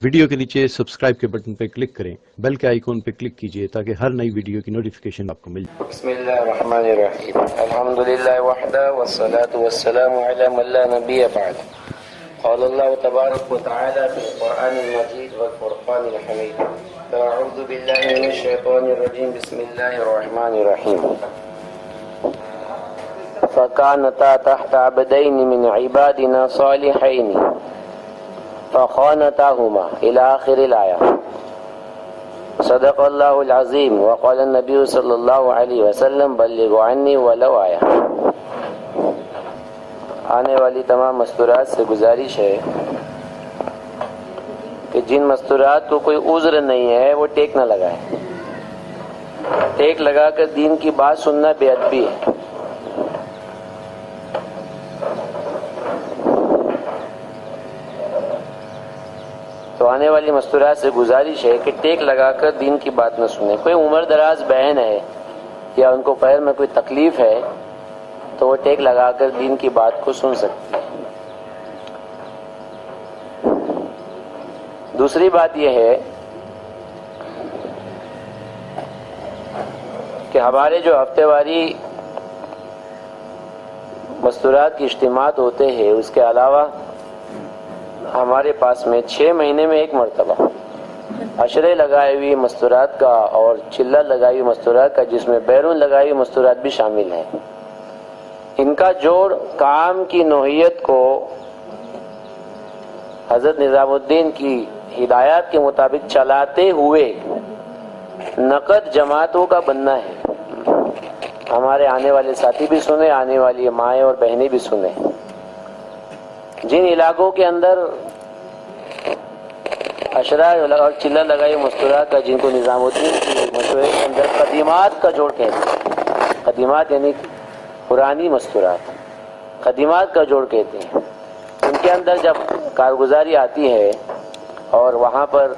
Video کے نیچے subscribe کے بٹن پہ کلک کریں، بیل کے آئیکن پہ کلک کیجئے تاکہ ہر نئی ویڈیو کی نوٹیفیکیشن آپ کو مل جائے۔ بسم اللہ الرحمن الرحیم، الحمدللہ وحدہ والصلاة والسلام علی من لا نبی بعد۔ قال اللہ تبارک وتعالی فی القرآن المجید والفرقان الحمید، اعوذ باللہ من الشیطان الرجیم، بسم اللہ الرحمن الرحیم۔ فکانتا تحت عبدین من عبادنا صالحین فخانتاہما الى آخر الآیہ۔ صدق اللہ العظیم وقال النبی صلی اللہ علیہ وسلم بلغوا عنی ولو آیہ۔ آنے والی تمام مستورات سے گزارش ہے کہ جن مستورات کو کوئی عذر نہیں ہے وہ ٹیک نہ لگائے۔ ٹیک لگا کر دین کی بات سننا بے ادبی ہے۔ تو آنے والی مستورات سے گزارش ہے کہ ٹیک لگا کر دین کی بات نہ سنیں۔ کوئی عمر دراز بہن ہے یا ان کو پیر میں کوئی تکلیف ہے تو وہ ٹیک لگا کر دین کی بات کو سن سکتی ہے۔ دوسری بات یہ ہے کہ ہمارے جو ہفتے واری مستورات کی اجتماعات ہوتے ہیں، اس کے علاوہ ہمارے پاس میں 6 مہینے میں ایک مرتبہ عشرے لگائی ہوئی مستورات کا اور چلہ لگائی ہوئی مستورات کا، جس میں بیرون لگائی ہوئی مستورات بھی شامل ہیں، ان کا جوڑ کام کی نوعیت کو حضرت نظام الدین کی ہدایات کے مطابق چلاتے ہوئے نقد جماعتوں کا بننا ہے۔ ہمارے آنے والے ساتھی بھی سنیں، آنے والی مائیں اور بہنیں بھی سنیں۔ جن علاقوں کے اندر عشرہ اور چلہ لگائی مستورات کا، جن کو نظام الدین کی مشورے کے اندر قدیمات کا جوڑ کہتے ہیں، قدیمات یعنی پرانی مستورات، قدیمات کا جوڑ کہتے ہیں، ان کے اندر جب کارگزاری آتی ہے اور وہاں پر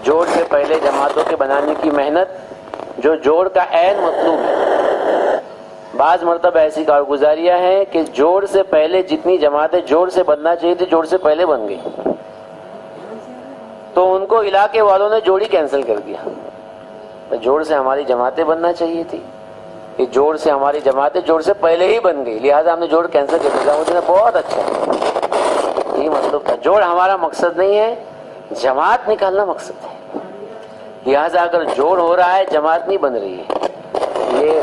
جوڑ سے پہلے جماعتوں کے بنانے کی محنت جو جوڑ کا عین مطلوب ہے، بعض مرتبہ ایسی کارگزاریاں ہیں کہ جوڑ سے پہلے جتنی جماعتیں جوڑ سے بننا چاہیے تھی جوڑ سے پہلے بن گئی، تو ان کو علاقے والوں نے جوڑی کینسل کر دیا۔ جوڑ سے ہماری جماعتیں بننا چاہیے تھی، یہ جوڑ سے ہماری جماعتیں جوڑ سے پہلے ہی بن گئی، لہٰذا ہم نے جوڑ کینسل کر دیا۔ مجھے بہت اچھا، یہی مطلب تھا۔ جوڑ ہمارا مقصد نہیں ہے، جماعت نکالنا مقصد ہے، لہٰذا اگر جوڑ ہو رہا ہے جماعت نہیں بن رہی ہے، یہ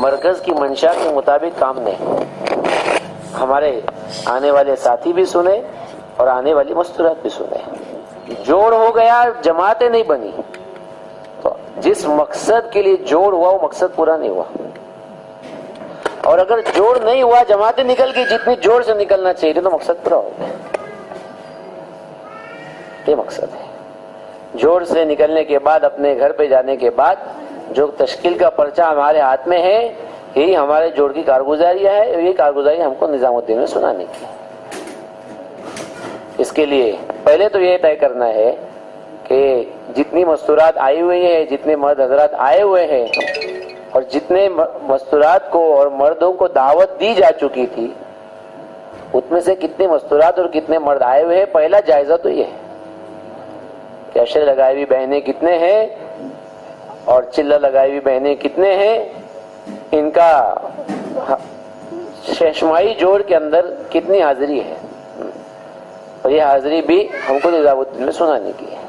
مرکز کی منشا کے مطابق کام نہیں۔ ہمارے آنے والے ساتھی بھی سنیں اور آنے والی مستورات بھی سنیں۔ جوڑ ہو گیا، جماعتیں نہیں بنی، تو جس مقصد کے لیے جوڑ ہوا وہ مقصد پورا نہیں ہوا، اور اگر جوڑ نہیں ہوا جماعتیں نکل گئی جتنی جوڑ سے نکلنا چاہیے تو مقصد پورا ہو گیا۔ یہ مقصد ہے۔ جوڑ سے نکلنے کے بعد اپنے گھر پہ جانے کے بعد جو تشکیل کا پرچہ ہمارے ہاتھ میں ہے، یہی ہمارے جوڑ کی کارگزاری ہے، اور یہ کارگزاری ہم کو نظام الدین میں سنانے کی۔ اس کے لیے پہلے تو یہ طے کرنا ہے کہ جتنی مستورات آئی ہوئی ہیں، جتنے مرد حضرات آئے ہوئے ہیں، اور جتنے مستورات کو اور مردوں کو دعوت دی جا چکی تھی، اس میں سے کتنے مستورات اور کتنے مرد آئے ہوئے ہیں۔ پہلا جائزہ تو یہ ہے کہ عشرے لگائی ہوئی بہنیں کتنے ہیں اور چلہ لگائی ہوئی بہنیں کتنے ہیں، ان کا ششمائی جوڑ کے اندر کتنی حاضری ہے، اور یہ حاضری بھی ہم کو نظام الدین میں سنانے کی ہے۔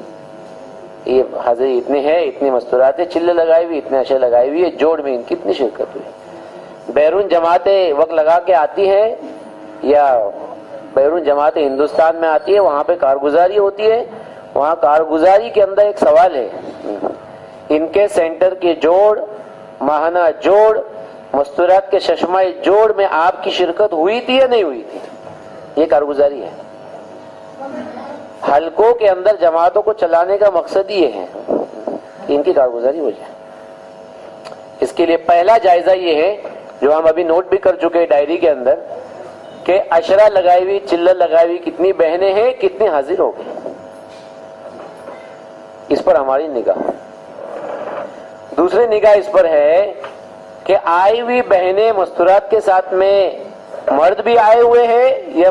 یہ حاضری اتنی ہے، اتنی مستورات چلے لگائی ہوئی، اتنے عشرے لگائی ہوئی ہے، جوڑ میں ان کتنی شرکت ہوئی۔ بیرون جماعتیں وقت لگا کے آتی ہیں یا بیرون جماعتیں ہندوستان میں آتی ہے، وہاں پہ کارگزاری ہوتی ہے، وہاں کارگزاری کے اندر ایک سوال ہے، ان کے سینٹر کے جوڑ، ماہانہ جوڑ، مستورات کے ششمائی جوڑ میں آپ کی شرکت ہوئی تھی یا نہیں ہوئی تھی؟ یہ کارگزاری ہے۔ حلقوں کے اندر جماعتوں کو چلانے کا مقصد یہ ہے کہ ان کی کارگزاری ہو جائے۔ اس کے لیے پہلا جائزہ یہ ہے جو ہم ابھی نوٹ بھی کر چکے ڈائری کے اندر، کہ عشرہ لگائی ہوئی، چلہ لگائی ہوئی کتنی بہنیں ہیں، کتنی حاضر ہو گئی، اس پر ہماری نگاہ۔ دوسری نگاہ اس پر ہے کہ آئی ہوئی بہنیں مستورات کے ساتھ میں مرد بھی آئے ہوئے ہیں، یہ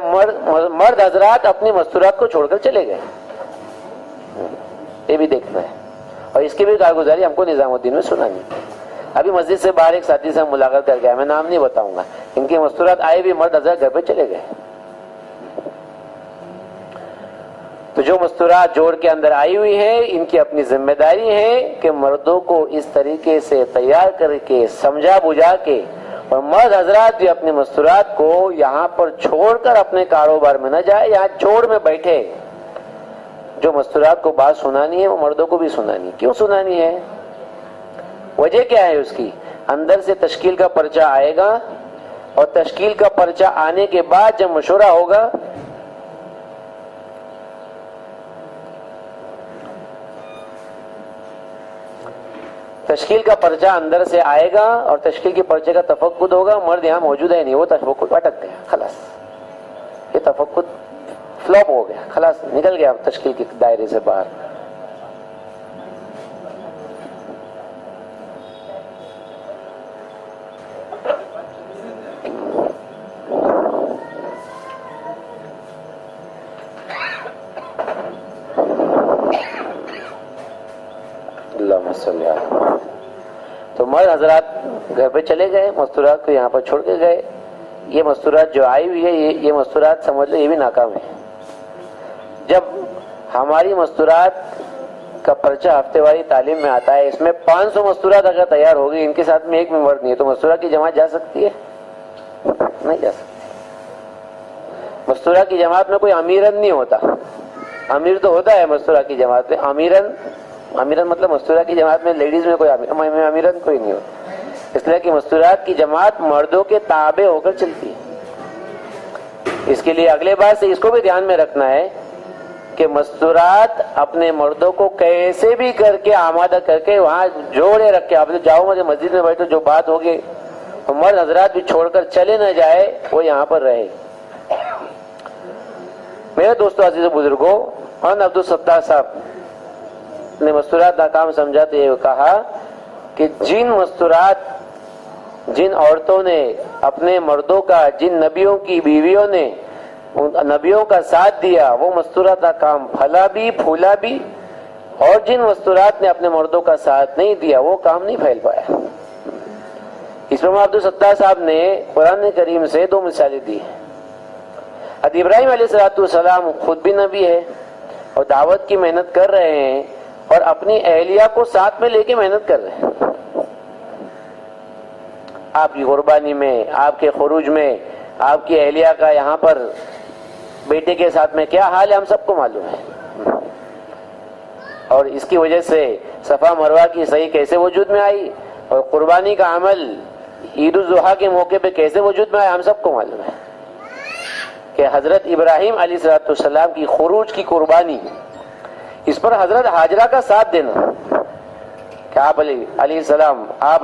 مرد حضرات اپنی مستورات کو چھوڑ کر چلے گئے، یہ بھی دیکھنا ہے، اور اس کی بھی کارگزاری ہم کو نظام الدین میں سنانی ہے۔ ابھی مسجد سے باہر ایک ساتھی سے ملاقات کر گیا، میں نام نہیں بتاؤں گا، ان کی مستورات آئے بھی مرد حضرات گھر پہ چلے گئے۔ تو جو مستورات جوڑ کے اندر آئی ہوئی ہیں، ان کی اپنی ذمہ داری ہے کہ مردوں کو اس طریقے سے تیار کر کے سمجھا بجھا کے، اور مرد حضرات بھی اپنی مستورات کو یہاں پر چھوڑ کر اپنے کاروبار میں نہ جائے، یہاں جوڑ میں بیٹھے۔ جو مستورات کو بات سنانی ہے وہ مردوں کو بھی سنانی ہے۔ کیوں سنانی ہے؟ وجہ کیا ہے اس کی؟ اندر سے تشکیل کا پرچہ آئے گا، اور تشکیل کا پرچہ آنے کے بعد جب مشورہ ہوگا، تشکیل کا پرچہ اندر سے آئے گا اور تشکیل کے پرچے کا تفقد ہوگا، مرد یہاں موجود ہے نہیں، وہ تفقد اٹک گیا، خلاص یہ تفقد فلاپ ہو گیا، خلاص نکل گیا تشکیل کے دائرے سے باہر۔ اللہم صلی اللہ علیہ وسلم۔ تو مرد حضرات گھر پہ چلے گئے، مستورات کو یہاں پر چھوڑ کے گئے۔ یہ مستورات جو آئی ہوئی ہے، یہ مستورات سمجھ لو یہ بھی ناکام ہے۔ جب ہماری مستورات کا پرچہ ہفتے واری تعلیم میں آتا ہے، اس میں 500 مستورات اگر تیار ہوگی، ان کے ساتھ میں ایک بھی مرد نہیں ہے، تو مستورات کی جماعت جا سکتی ہے؟ نہیں جا سکتی۔ مستورات کی جماعت میں کوئی امیرن نہیں ہوتا، امیر تو ہوتا ہے مستورات کی جماعت میں، امیرن مطلب مستورات کی جماعت میں لیڈیز میں کوئی امیرن کوئی نہیں ہوتا، اس لیے کہ مستورات کی جماعت مردوں کے تابع ہو کر چلتی ہے۔ اس کے لیے اگلے بار سے اس کو بھی دھیان میں رکھنا ہے کہ مستورات اپنے مردوں کو کیسے بھی کر کے آمادہ کر کے وہاں جوڑے رکھ کے، آپ جاؤ مجھے مسجد میں بیٹھو، جو بات ہوگی مرد حضرات بھی چھوڑ کر چلے نہ جائے، وہ یہاں پر رہے۔ میرے دوستو عزیز و بزرگوں، عبدالستار صاحب نے مستورات ناکام سمجھاتے ہوئے کہا کہ جن عورتوں نے اپنے مردوں کا، جن نبیوں کی بیویوں نے نبیوں کا ساتھ دیا، وہ مستورات ناکام پھلا بھی پھولا بھی، اور جن مستورات نے اپنے مردوں کا ساتھ نہیں دیا وہ کام نہیں پھیل پایا۔ اس پر عبدالستار صاحب نے قرآن کریم سے 2 مثالیں دی ہیں۔ حضرت ابراہیم علیہ السلام خود بھی نبی ہے اور دعوت کی محنت کر رہے ہیں، اور اپنی اہلیہ کو ساتھ میں لے کے محنت کر رہے ہیں۔ آپ کی قربانی میں، آپ کے خروج میں، آپ کی اہلیہ کا یہاں پر بیٹے کے ساتھ میں کیا حال ہے ہم سب کو معلوم ہے، اور اس کی وجہ سے صفا مروہ کی صحیح کیسے وجود میں آئی، اور قربانی کا عمل عید الاضحیٰ کے موقع پہ کیسے وجود میں آیا، ہم سب کو معلوم ہے کہ حضرت ابراہیم علیہ السلام کی خروج کی قربانی، اس پر حضرت حاجرہ کا ساتھ دینا کہ آپ علیہ السلام، آپ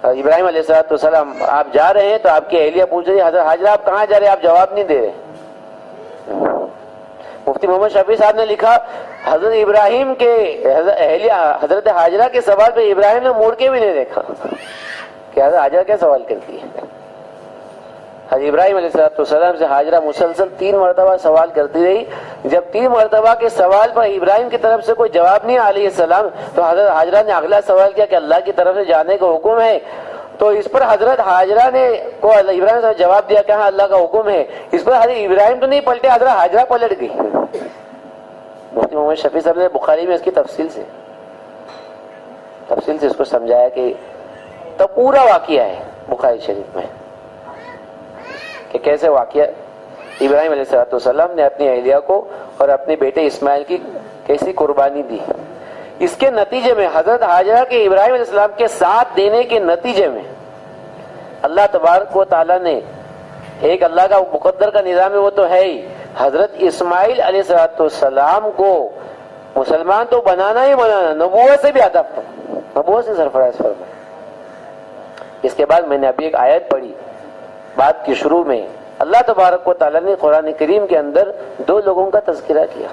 ابراہیم علیہ السلام آپ جا رہے ہیں، تو آپ کی اہلیہ پوچھ رہی ہے حضرت حاجرہ آپ کہاں جا رہے ہیں، آپ جواب نہیں دے رہے۔ مفتی محمد شفیع صاحب نے لکھا حضرت ابراہیم کے اہلیہ حضرت حاجرہ کے سوال پہ ابراہیم نے موڑ کے بھی نہیں دیکھا کہ حضرت حاجرہ کیا سوال کرتی ہے۔ حضرت ابراہیم علیہ السلام سے حاجرہ مسلسل 3 مرتبہ سوال کرتی رہی، جب 3 مرتبہ کے سوال پر ابراہیم کی طرف سے کوئی جواب نہیں علیہ السلام، تو حضرت حاجرہ نے اگلا سوال کیا کہ اللہ کی طرف سے جانے کا حکم ہے، تو اس پر حضرت حاجرہ نے کو ابراہیم سے جواب دیا کہ ہاں اللہ کا حکم ہے۔ اس پر حضرت ابراہیم تو نہیں پلٹے، حضرت حاجرہ پلٹ گئی۔ مفتی محمد شفیع صاحب نے بخاری میں اس کی تفصیل سے اس کو سمجھایا کہ تو پورا واقعہ ہے بخاری شریف میں کہ کیسے واقعہ ابراہیم علیہ السلام نے اپنی اہلیہ کو اور اپنے بیٹے اسماعیل کی کیسی قربانی دی۔ اس کے نتیجے میں حضرت حاجرہ کے ابراہیم علیہ السلام کے ساتھ دینے کے نتیجے میں اللہ تبارک و تعالیٰ نے ایک اللہ کا مقدر کا نظام ہے، وہ تو ہے ہی، حضرت اسماعیل علیہ السلام کو مسلمان تو بنانا ہی بنانا، نبوت سے بھی عطا فرمایا، نبوت سے سرفراز فرمایا۔ اس کے بعد میں نے ابھی ایک آیت پڑھی بات کی شروع میں، اللہ تبارک و تعالیٰ نے قرآن کریم کے اندر 2 لوگوں کا تذکرہ کیا،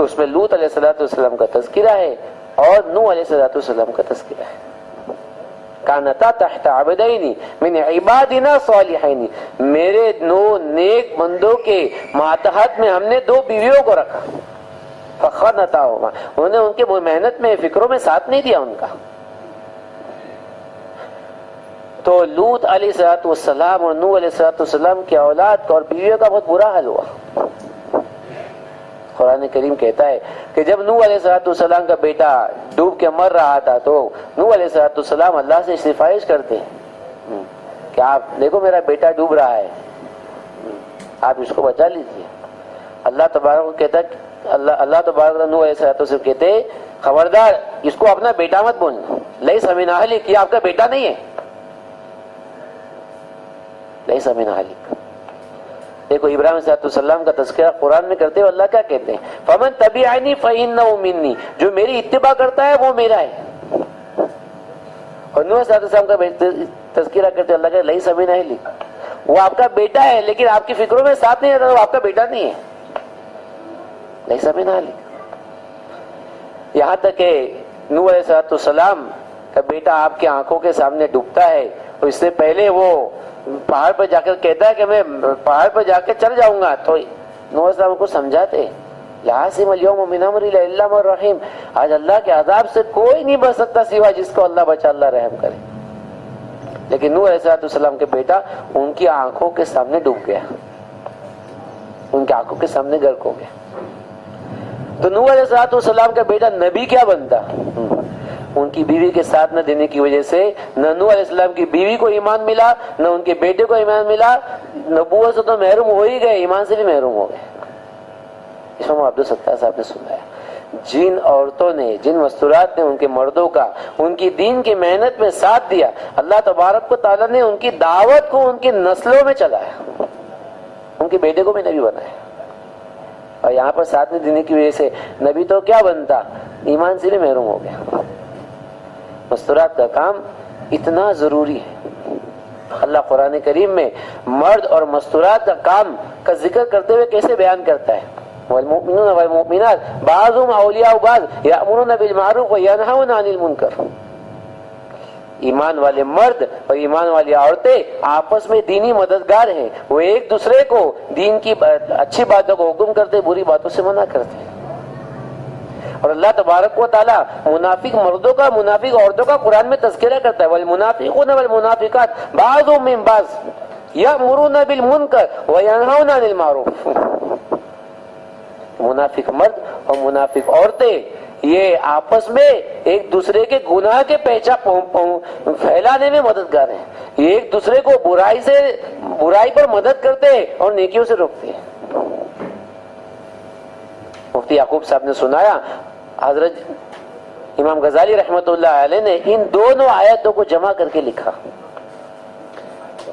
اس میں لوط علیہ السلام کا تذکرہ ہے اور نوح علیہ السلام کا تذکرہ ہے۔ کانتا تحت عبدین من عبادنا صالحین، میرے 9 نیک بندوں کے ماتحت میں ہم نے 2 بیویوں کو رکھا، فخانتاہما، انہوں نے ان کے محنت میں فکروں میں ساتھ نہیں دیا ان کا۔ تو لوط علیہ السلام اور نوح علیہ السلام کی اولاد کا اور بیویوں کا بہت برا حال ہوا۔ قرآن کریم کہتا ہے کہ جب نوح علیہ السلام کا بیٹا ڈوب کے مر رہا تھا تو نوح علیہ السلام اللہ سے سفارش کرتے ہیں کہ آپ دیکھو میرا بیٹا ڈوب رہا ہے، آپ اس کو بچا لیجیے۔ اللہ تبارک کو کہتا ہے، اللہ تبارک نوح علیہ السلام کہتے خبردار اس کو اپنا بیٹا مت بولنا، لیس من اہلک، یہ آپ کا بیٹا نہیں ہے، لیس من اہلک۔ دیکھو ابراہیم علیہ السلام کا تذکرہ قرآن میں کرتے ہوئے اللہ کیا کہتے ہیں، فمن تبعنی فإنہ منی، جو میری اتباع کرتا ہے وہ میرا ہے۔ اور نوح علیہ السلام کا تذکرہ کرتے اللہ کہ لیس من اہلک، وہ آپ کا بیٹا ہے لیکن آپ کی فکروں میں ساتھ نہیں رہتا، وہ آپ کا بیٹا نہیں ہے، لیس من اہلک۔ یہاں تک کہ نوح علیہ السلام کا بیٹا آپ کی آنکھوں کے سامنے ڈوبتا ہے اور اس سے پہلے وہ پہاڑ پر جا کر کہتا ہے کہ میں پہاڑ پر جا کے چل جاؤں گا، تو نوح علیہ السلام کو سمجھاتے لا عاصم اليوم من امر الله الا من رحم، آج اللہ کے عذاب سے کوئی نہیں بچ سکتا سوائے جس کو اللہ بچا، اللہ رحم کرے۔ لیکن نوح علیہ السلام کے بیٹا ان کی آنکھوں کے سامنے ڈوب گیا، ان کی آنکھوں کے سامنے غرق ہو گیا۔ تو نوح علیہ السلام کا بیٹا نبی کیا بنتا؟ ان کی بیوی کے ساتھ نہ دینے کی وجہ سے نہ نوح علیہ السلام کی بیوی کو ایمان ملا، نہ ان کے بیٹے کو ایمان ملا، نبوت سے تو محروم ہو ہی گئے، ایمان سے بھی محروم ہو گئے۔ اس میں عبدالستار صاحب نے سنایا جن عورتوں نے، جن مستورات نے ان کے مردوں کا ان کی دین کی محنت میں ساتھ دیا، اللہ تبارک و تعالیٰ نے ان کی دعوت کو ان کی نسلوں میں چلایا، ان کے بیٹے کو بھی نبی بنایا۔ اور یہاں پر ساتھ نہیں دینے کی وجہ سے نبی تو کیا بنتا، ایمان سے بھی محروم ہو گیا۔ مستورات کا کام اتنا ضروری ہے۔ اللہ قرآن کریم میں مرد اور مستورات کا کام کا ذکر کرتے ہوئے کیسے بیان کرتا ہے، والمؤمنون والمؤمنات بعضهم اولیاء بعض یأمرون بالمعروف وینہون عن المنکر۔ ایمان والے مرد اور ایمان والی عورتیں آپس میں دینی مددگار ہیں، وہ ایک دوسرے کو دین کی اچھی باتوں کو حکم کرتے، بری باتوں سے منع کرتے ہیں۔ اور اللہ تبارک و تعالیٰ منافق مردوں کا، منافق عورتوں کا قرآن میں تذکرہ کرتا ہے، والمنافقون والمنافقات بعضهم من بعض یأمرون بالمنکر وینہون عن المعروف۔ منافق مرد اور منافق عورتیں یہ آپس میں ایک دوسرے کے گناہ کے پھیلانے میں مددگار ہیں، یہ ایک دوسرے کو برائی پر مدد کرتے ہیں اور نیکیوں سے روکتے ہیں۔ مفتی یعقوب صاحب نے سنایا، حضرت امام غزالی رحمۃ اللہ علیہ نے ان دونوں آیتوں کو جمع کر کے لکھا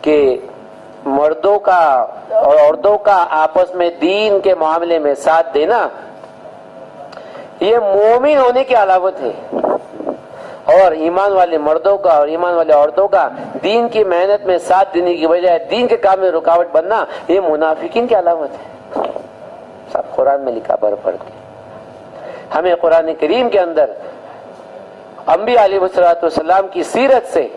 کہ مردوں کا اور عورتوں کا آپس میں دین کے معاملے میں ساتھ دینا یہ مومن ہونے کی علامت ہے، اور ایمان والے مردوں کا اور ایمان والے عورتوں کا دین کی محنت میں ساتھ دینے کی بجائے دین کے کام میں رکاوٹ بننا یہ منافقین کی علامت ہے۔ سب قرآن میں لکھا پڑھ کے ہمیں قرآن کریم کے اندر انبیاء علیہ السلام کی سیرت سے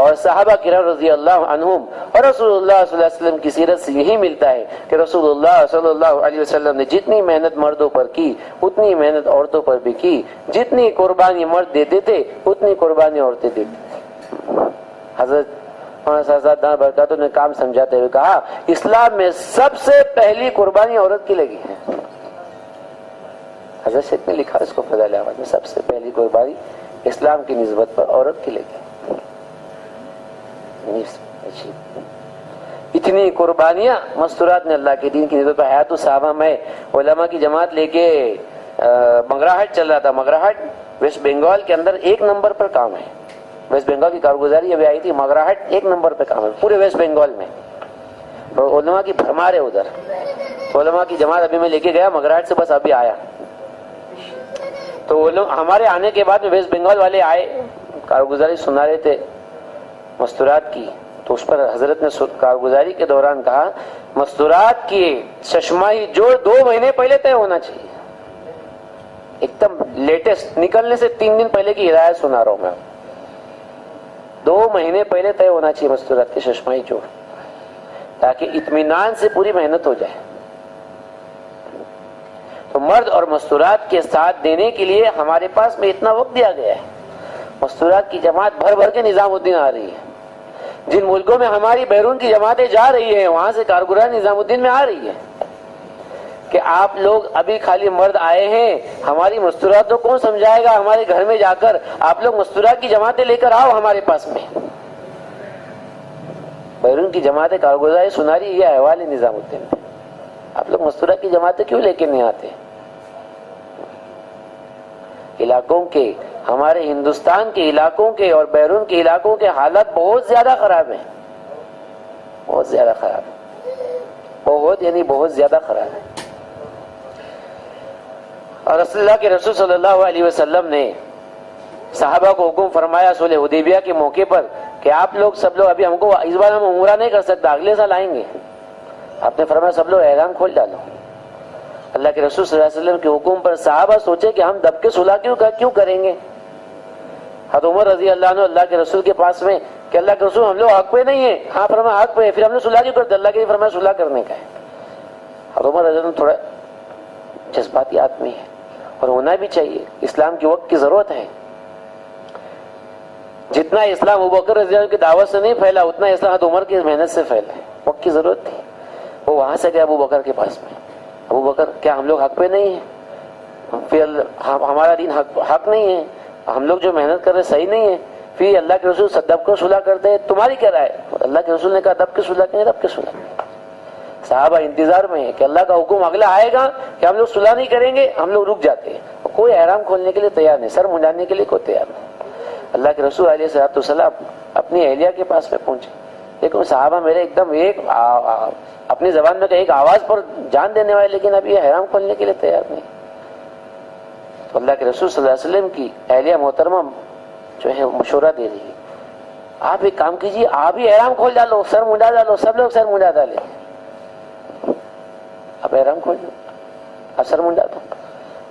اور صحابہ کرام رضی اللہ عنہم اور رسول اللہ صلی اللہ علیہ وسلم کی سیرت سے یہی ملتا ہے کہ رسول اللہ صلی اللہ علیہ وسلم نے جتنی محنت مردوں پر کی اتنی محنت عورتوں پر بھی کی، جتنی قربانی مرد دیتے تھے اتنی قربانی عورتیں دیتی تھیں۔ حضرت برکاتہ نے کام سمجھاتے ہوئے کہا اسلام میں سب سے پہلی قربانی عورت کی لگی ہے۔ حضرت شیخ نے لکھا اس کو فضائل اعمال میں، سب سے پہلی قربانی اسلام کی نسبت پر عورت کی لگی۔ اتنی قربانیاں مستورات نے اللہ کے دین کی نسبت پر۔ حیات الصحابہ میں علماء کی جماعت لے کے مگراہٹ چل رہا تھا۔ مگراہٹ ویسٹ بنگال کے اندر 1 نمبر پر کام ہے، ویسٹ بنگال کی کارگزاری ابھی آئی تھی، مگراہٹ 1 نمبر پہ کام ہے پورے ویسٹ بنگال میں، اور علماء کی بھرمار ہے ادھر۔ علماء کی جماعت ابھی میں لے کے گیا مگراہٹ سے، بس ابھی آیا تو ہمارے آنے کے بعد میں ویسٹ بنگال والے آئے، کارگزاری سنا رہے تھے مستورات کی، تو اس پر حضرت نے کارگزاری کے دوران کہا مستورات کی چشمائی جوڑ 2 مہینے پہلے طے ہونا چاہیے، ایک دم لیٹسٹ، نکلنے سے 3 دن پہلے کی ہدایت سنا رہا ہوں میں۔ 2 مہینے پہلے طے ہونا چاہیے مستورات کے ششمائی جوڑ، تاکہ اطمینان سے پوری محنت ہو جائے۔ تو مرد اور مستورات کے ساتھ دینے کے لیے ہمارے پاس میں اتنا وقت دیا گیا ہے۔ مستورات کی جماعت بھر بھر کے نظام الدین آ رہی ہے۔ جن ملکوں میں ہماری بیرون کی جماعتیں جا رہی ہیں وہاں سے کارگران نظام الدین میں آ رہی ہے کہ آپ لوگ ابھی خالی مرد آئے ہیں، ہماری مستورات کو کون سمجھائے گا؟ ہمارے گھر میں جا کر آپ لوگ مستورات کی جماعتیں لے کر آؤ ہمارے پاس میں۔ بیرون کی جماعتیں کارگزار سنا رہی، یہ احوال ہے نظام الدین میں۔ آپ لوگ مستورات کی جماعتیں کیوں لے کے نہیں آتے؟ علاقوں کے، ہمارے ہندوستان کے علاقوں کے اور بیرون کے علاقوں کے حالات بہت زیادہ خراب ہیں، بہت زیادہ خراب ہیں، بہت یعنی بہت زیادہ خراب ہیں۔ اور رسول اللہ کے رسول صلی اللہ علیہ وسلم نے صحابہ کو حکم فرمایا صلح حدیبیہ کے موقع پر کہ آپ لوگ سب لوگ، ابھی ہم کو اس بار ہم عمرہ نہیں کر سکتا، اگلے سال آئیں گے۔ آپ نے فرمایا سب لوگ احرام کھول ڈالو۔ اللہ کے رسول صلی اللہ علیہ وسلم کے حکم پر صحابہ سوچے کہ ہم دب کے صلح کیوں کریں گے؟ حضرت عمر رضی اللہ عنہ اللہ کے رسول کے پاس میں کہ اللہ کے رسول ہم لوگ حق پہ نہیں ہیں۔ ہاں فرمایا حق پہ ہے، پھر ہم نے صلح کیوں کرتے؟ اللہ کے فرمایا صلح کرنے کا ہے۔ حضرت عمر رضی اللہ عنہ تھوڑا جذباتی آدمی ہے اور ہونا بھی چاہیے، اسلام کی وقت کی ضرورت ہے۔ جتنا اسلام ابوبکر رضی اللہ عنہ کی دعوت سے نہیں پھیلا اتنا اسلام حضرت عمر کی محنت سے پھیلا ہے، وقت کی ضرورت تھی۔ وہ وہاں سے گئے ابوبکر کے پاس میں، ابوبکر کیا ہم لوگ حق پہ نہیں ہیں؟ پھر ہمارا دین حق نہیں ہے، ہم لوگ جو محنت کر رہے صحیح نہیں ہے، پھر اللہ کے رسول دب کو صلح کرتے ہیں، تمہاری کیا رائے؟ اللہ کے رسول نے کہا دب کے صلح کریں، دب کے صلح کریں۔ صحابہ انتظار میں ہیں کہ اللہ کا حکم اگلا آئے گا کہ ہم لوگ صلح نہیں کریں گے، ہم لوگ رک جاتے ہیں۔ کوئی احرام کھولنے کے لیے تیار نہیں، سر منڈانے کے لیے کوئی تیار نہیں۔ اللہ کے رسول علیہ الصلوۃ والسلام اپنی اہلیہ کے پاس میں پہنچے، لیکن صحابہ میرے ایک دم ایک اپنی زبان میں ایک آواز پر جان دینے والے، لیکن اب یہ احرام کھولنے کے لیے تیار نہیں۔ تو اللہ کے رسول صلی اللہ علیہ وسلم کی اہلیہ محترمہ جو ہے مشورہ دے رہی ہے، آپ ایک کام کیجیے، آپ ہی احرام کھول ڈالو، سر منڈا ڈالو، سب لوگ سر منڈا ڈالیں۔ آپ احرام کھول دو، آپ سر منڈا دو۔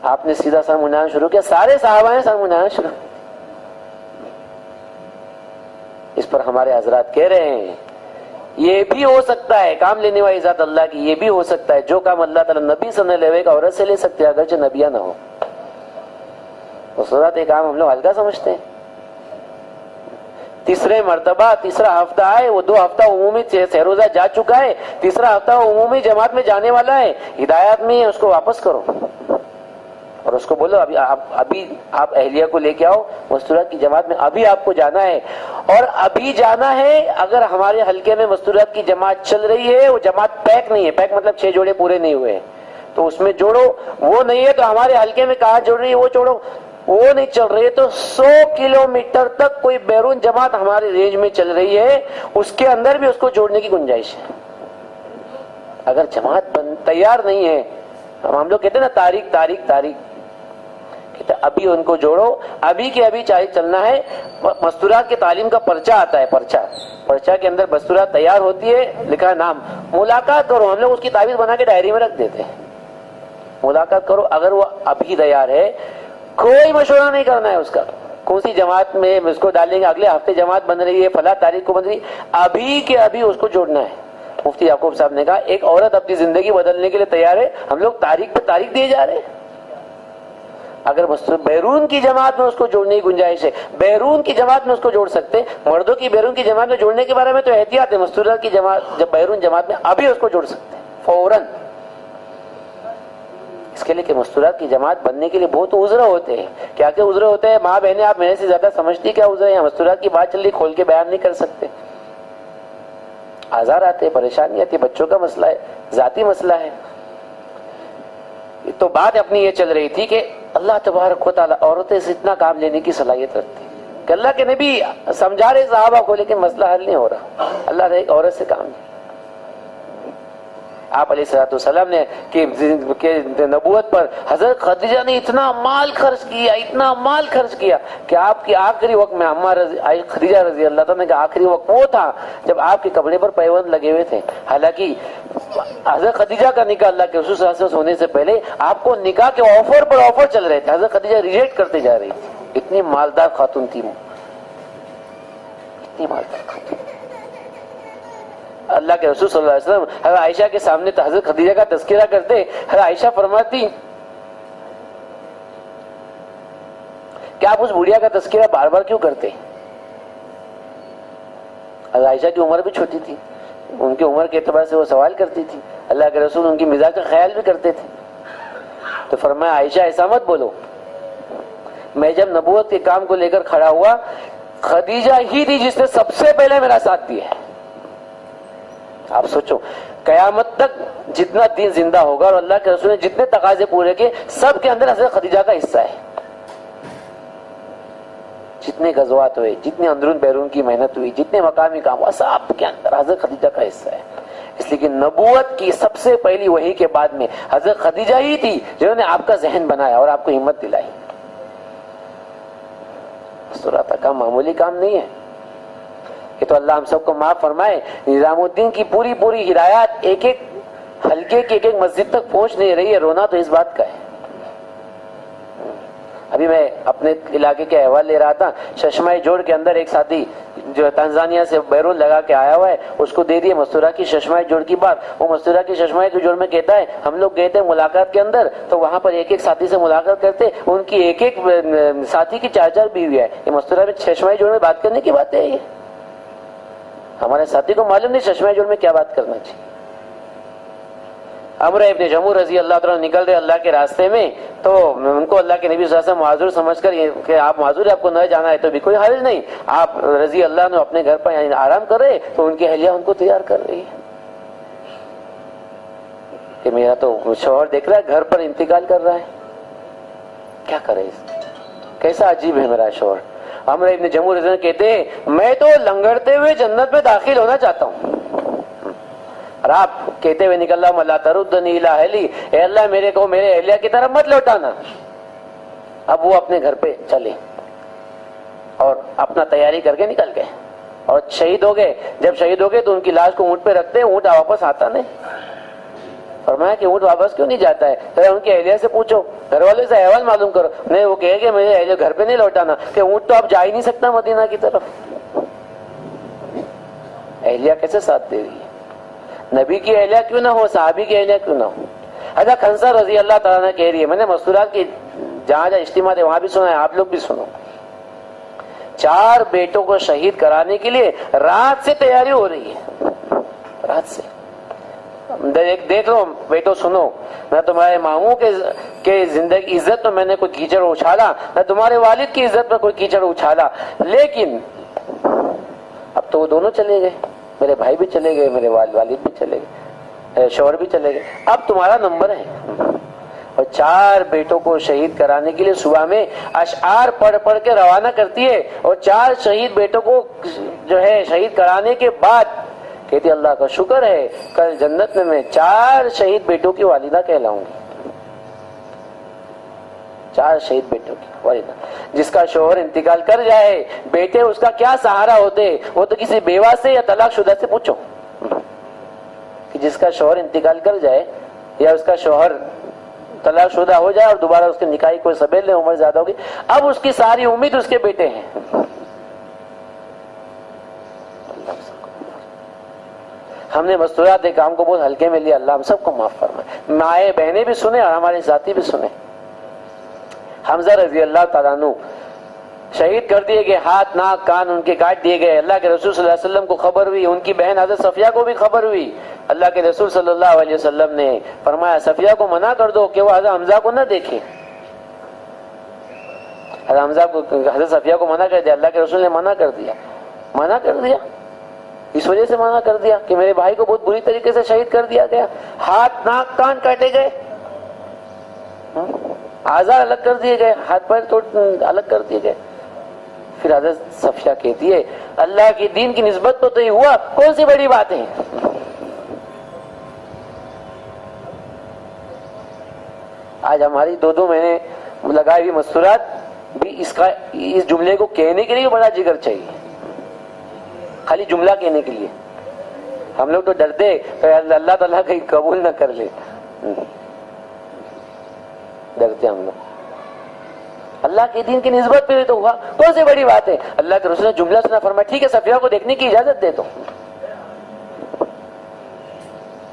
آپ نے سیدھا سر منڈانا شروع کیا، سارے صحابہ نے سر منڈانا شروع۔ اس پر ہمارے حضرات کہہ رہے ہیں یہ بھی ہو سکتا ہے، کام لینے والی ذات اللہ کی، یہ بھی ہو سکتا ہے جو کام اللہ تعالیٰ نبی سے نہ لے گا عورت سے لے سکتے ہیں اگرچہ نبیہ نہ ہو۔ اس وقت یہ کام ہم لوگ ہلکا سمجھتے ہیں۔ تیسرے مرتبہ تیسرا ہفتہ آئے، وہ 2 ہفتہ عمومی سہروزہ جا چکا ہے، تیسرا ہفتہ عمومی جماعت میں جانے والا ہے، ہدایات میں ہے، اس کو واپس کرو اور اس کو بولو ابھی آپ اہلیہ کو لے کے آؤ مستورات کی جماعت میں، ابھی آپ کو جانا ہے اور ابھی جانا ہے۔ اگر ہمارے حلقے میں مستورات کی جماعت چل رہی ہے، وہ جماعت پیک نہیں ہے، پیک مطلب 6 جوڑے پورے نہیں ہوئے تو اس میں جوڑو، وہ نہیں ہے تو ہمارے حلقے میں کہاں جوڑ رہی ہے وہ جوڑو، وہ نہیں چل رہی ہے تو 100 کلومیٹر تک کوئی بیرون جماعت ہمارے رینج میں چل رہی ہے، اس کے اندر بھی اس کو جوڑنے کی گنجائش ہے۔ اگر جماعت تیار نہیں ہے، ہم لوگ کہتے ہیں نا تاریخ کہتے ابھی ان کو جوڑو، ابھی کے ابھی چاہے چلنا ہے۔ مستورات کی تعلیم کا پرچہ آتا ہے، پرچہ کے اندر مستورات تیار ہوتی ہے، لکھا ہے نام، ملاقات کرو، ہم لوگ اس کی تعویذ بنا کے ڈائری میں رکھ دیتے ہیں، ملاقات کرو۔ اگر وہ ابھی تیار ہے، کوئی مشورہ نہیں کرنا ہے اس کا، کون سی جماعت میں اس کو ڈالیں گے، اگلے ہفتے جماعت بن رہی ہے، فلاں تاریخ کو بن رہی ہے، ابھی کے ابھی اس کو جوڑنا ہے۔ مفتی یعقوب صاحب نے کہا ایک عورت اپنی زندگی بدلنے کے لیے تیار ہے، ہم لوگ تاریخ پہ تاریخ دیے جا رہے ہیں۔ اگر بیرون کی جماعت میں اس کو جوڑنے کی گنجائش ہے، بیرون کی جماعت میں اس کو جوڑ سکتے، مردوں کی بیرون کی جماعت میں جوڑنے کے بارے میں تو احتیاط ہے، مستورات کی جماعت جب بیرون جماعت میں ابھی اس کو جوڑ سکتے فوراً۔ اس کے لیے کہ مستورات کی جماعت بننے کے لیے بہت عذر ہوتے ہیں، کیا کیا عذر ہوتے ہیں؟ ماں بہنیں آپ میرے سے زیادہ سمجھتی کیا عذر ہے؟ مستورات کی بات چل رہی کھول کے بیان نہیں کر سکتے، آزار آتے، پریشانی آتی، بچوں کا مسئلہ ہے، ذاتی مسئلہ ہے۔ تو بات اپنی یہ چل رہی تھی کہ اللہ تبارک و تعالیٰ عورتیں سے اتنا کام لینے کی صلاحیت رکھتی ہے کہ اللہ کے نبی سمجھا رہے صحابہ کو، لیکن مسئلہ حل نہیں ہو رہا، اللہ نے ایک عورت سے کام لیا۔ آپ علیہ الصلوۃ والسلام نے کہ نبوت پر حضرت خدیجہ نے اتنا مال خرچ کیا کہ آپ کی آخری وقت میں خدیجہ رضی اللہ تعالیٰ کا آخری وقت وہ تھا جب آپ کے کپڑے پر پیوند لگے ہوئے تھے۔ حالانکہ حضرت خدیجہ کا نکاح اللہ کے رسول صلی اللہ علیہ وسلم ہونے سے پہلے آپ کو نکاح کے آفر پر آفر چل رہے تھے، حضرت خدیجہ ریجیکٹ کرتے جا رہی تھی، اتنی مالدار خاتون تھی، نہیں مارتا تھا. اللہ کے رسول صلی اللہ علیہ وسلم حضرت عائشہ کے سامنے حضرت خدیجہ کا تذکرہ کرتے. حضرت عائشہ فرماتی کہ آپ اس بڑھیا کا تذکرہ بار بار کیوں کرتے؟ حضرت عائشہ کی عمر بھی چھوٹی تھی, ان کی عمر کے اعتبار سے وہ سوال کرتی تھی. اللہ کے رسول ان کی مزاج کا خیال بھی کرتے تھے. تو فرمایا عائشہ ایسا مت بولو, میں جب نبوت کے کام کو لے کر کھڑا ہوا خدیجہ ہی تھی جس نے سب سے پہلے میرا ساتھ دیا ہے. آپ سوچو قیامت تک جتنا دین زندہ ہوگا اور اللہ کے رسول نے جتنے تقاضے پورے کیے سب کے اندر حضرت خدیجہ کا حصہ ہے. جتنے غزوات ہوئے, جتنے اندرون بیرون کی محنت ہوئی, جتنے مقامی کام ہوا, سب کے اندر حضرت خدیجہ کا حصہ ہے. اس لیے کہ نبوت کی سب سے پہلی وحی کے بعد میں حضرت خدیجہ ہی تھی جنہوں نے آپ کا ذہن بنایا اور آپ کو ہمت دلائی. سورت کا معمولی کام نہیں ہے. یہ تو اللہ ہم سب کو معاف فرمائے. نظام الدین کی پوری پوری ہدایات ایک ایک حلقے کی ایک ایک مسجد تک پہنچ نہیں رہی ہے. رونا تو اس بات کا ہے. ابھی میں اپنے علاقے کے احوال لے رہا تھا. چشمہ جوڑ کے اندر ایک ساتھی جو تنزانیہ سے بیرون لگا کے آیا ہوا ہے, اس کو دے دیے مستورہ کی چشمہ جوڑ کی بات. وہ مستورہ کی چشمہ جوڑ میں کہتا ہے ہم لوگ گئے تھے ملاقات کے اندر, تو وہاں پر ایک ایک ساتھی سے ملاقات کرتے, ان کی ایک ایک ساتھی کی 4 بیوی ہے. یہ مستورہ میں چشمہ جوڑ میں بات کرنے کی بات ہے. یہ ہمارے ساتھی کو معلوم نہیں چشمہ جوڑ میں کیا بات کرنا چاہیے. عمرو ابن جموح رضی اللہ تعالیٰ نکل رہے اللہ کے راستے میں, تو ان کو اللہ کے نبی صلی اللہ علیہ وسلم معذور سمجھ کر کہ آپ معذور ہیں, آپ کو نہ جانا ہے تو بھی کوئی حرج نہیں, آپ رضی اللہ عنہ اپنے گھر پر یعنی آرام کر رہے, تو ان کی اہلیہ ان کو تیار کر رہی ہے کہ میرا تو شوہر دیکھ رہا ہے گھر پر انتقال کر رہا ہے, کیا کرے, کیسا عجیب ہے میرا شوہر. عمرو ابن جموح رضی اللہ کہتے ہیں میں تو لنگڑتے ہوئے جنت میں داخل ہونا چاہتا ہوں. اور آپ کہتے ہوئے نکل رہا لا تردنی الی اہلی, اے اللہ میرے کو میرے اہلیہ کی طرف مت لوٹانا. اب وہ اپنے گھر پہ چلے اور اپنا تیاری کر کے نکل گئے اور شہید ہو گئے. جب شہید ہو گئے تو ان کی لاش کو اونٹ پہ رکھتے, اونٹ واپس آتا نہیں. فرمایا کہ اونٹ واپس کیوں نہیں جاتا ہے؟ تو ان کی اہلیہ سے پوچھو, گھر والے سے احوال معلوم کرو. نہیں, وہ کہے کہ مجھے اہلیہ گھر پہ نہیں لوٹانا, کہ اونٹ تو اب جا ہی نہیں سکتا مدینہ کی طرف. اہلیہ کیسے ساتھ دے رہی ہے؟ نبی کی اہلیہ کیوں نہ ہو, صحابی کی اہلیہ کیوں نہ ہو. حضرت خنسا رضی اللہ تعالیٰ نے کہہ رہی ہے, میں نے مستورات کی جہاں جہاں اجتماع تھے وہاں بھی سنا ہے, آپ لوگ بھی سنو. 4 بیٹوں کو شہید کرانے کے لیے رات سے تیاری ہو رہی ہے, رات سے. دیکھ لو بیٹو, سنو, نہ تمہارے ماموں کے زندگی عزت میں نے کوئی کیچڑ اچھالا, نہ تمہارے والد کی عزت میں کوئی کیچڑ اچھالا, لیکن اب تو وہ دونوں چلے گئے, میرے بھائی بھی چلے گئے, میرے والد بھی چلے گئے, شوہر بھی چلے گئے, اب تمہارا نمبر ہے. اور 4 بیٹوں کو شہید کرانے کے لیے صبح میں اشعار پڑھ پڑھ کے روانہ کرتی ہے, اور 4 شہید بیٹوں کو جو ہے شہید کرانے کے بعد کہتی اللہ کا شکر ہے کل جنت میں 4 شہید بیٹوں کی والدہ کہلاؤں گی. 4 شہید بیٹوں کی والدہ. جس کا شوہر انتقال کر جائے بیٹے اس کا کیا سہارا ہوتے, وہ تو کسی بیوہ سے یا طلاق شدہ سے پوچھو کہ جس کا شوہر انتقال کر جائے یا اس کا شوہر طلاق شدہ ہو جائے اور دوبارہ اس کے نکاح کی کوئی سبیل نہیں, عمر زیادہ ہوگی, اب اس کی ساری امید اس کے بیٹے ہیں. ہم نے مستورات کام کو بہت ہلکے میں لیا, اللہ ہم سب کو معاف فرمائے. مائیں بہنیں بھی سنیں اور ہمارے ساتھی بھی سنیں. حمزہ رضی اللہ تعالیٰ عنہ شہید کر دیے گئے, ہاتھ ناک کان ان کے کاٹ دیے گئے. اللہ کے رسول صلی اللہ علیہ وسلم کو خبر ہوئی, ان کی بہن حضرت صفیہ کو بھی خبر ہوئی. اللہ کے رسول صلی اللہ علیہ وسلم نے فرمایا صفیہ کو منع کر دو کہ وہ حضرت حمزہ کو نہ دیکھے. حضرت صفیہ کو منع کر دیا, اللہ کے رسول نے منع کر دیا, اس وجہ سے منع کر دیا کہ میرے بھائی کو بہت بری طریقے سے شہید کر دیا گیا, ہاتھ ناک کان کاٹے گئے, اعضاء الگ کر دیے گئے, ہاتھ پیر الگ کر دیے گئے. پھر حضرت صفیہ کہتی ہے اللہ کی دین کی نسبت تو ہی ہوا, کون سی بڑی بات ہے. آج ہماری 2 مہینے لگائی ہوئی مستورات بھی اس جملے کو کہنے کے لیے بڑا جگر چاہیے, خالی جملہ کہنے کے لیے. ہم لوگ تو ڈرتے اللہ تعالیٰ کہیں قبول نہ کر لے, ڈرتے ہم لوگ. اللہ اللہ کے دین کی نسبت پہ تو ہوا، کون سی بڑی بات ہے؟ اللہ کے رسول نے جملہ سنا، فرمایا ٹھیک ہے صفیہ کو دیکھنے کی اجازت دے دو۔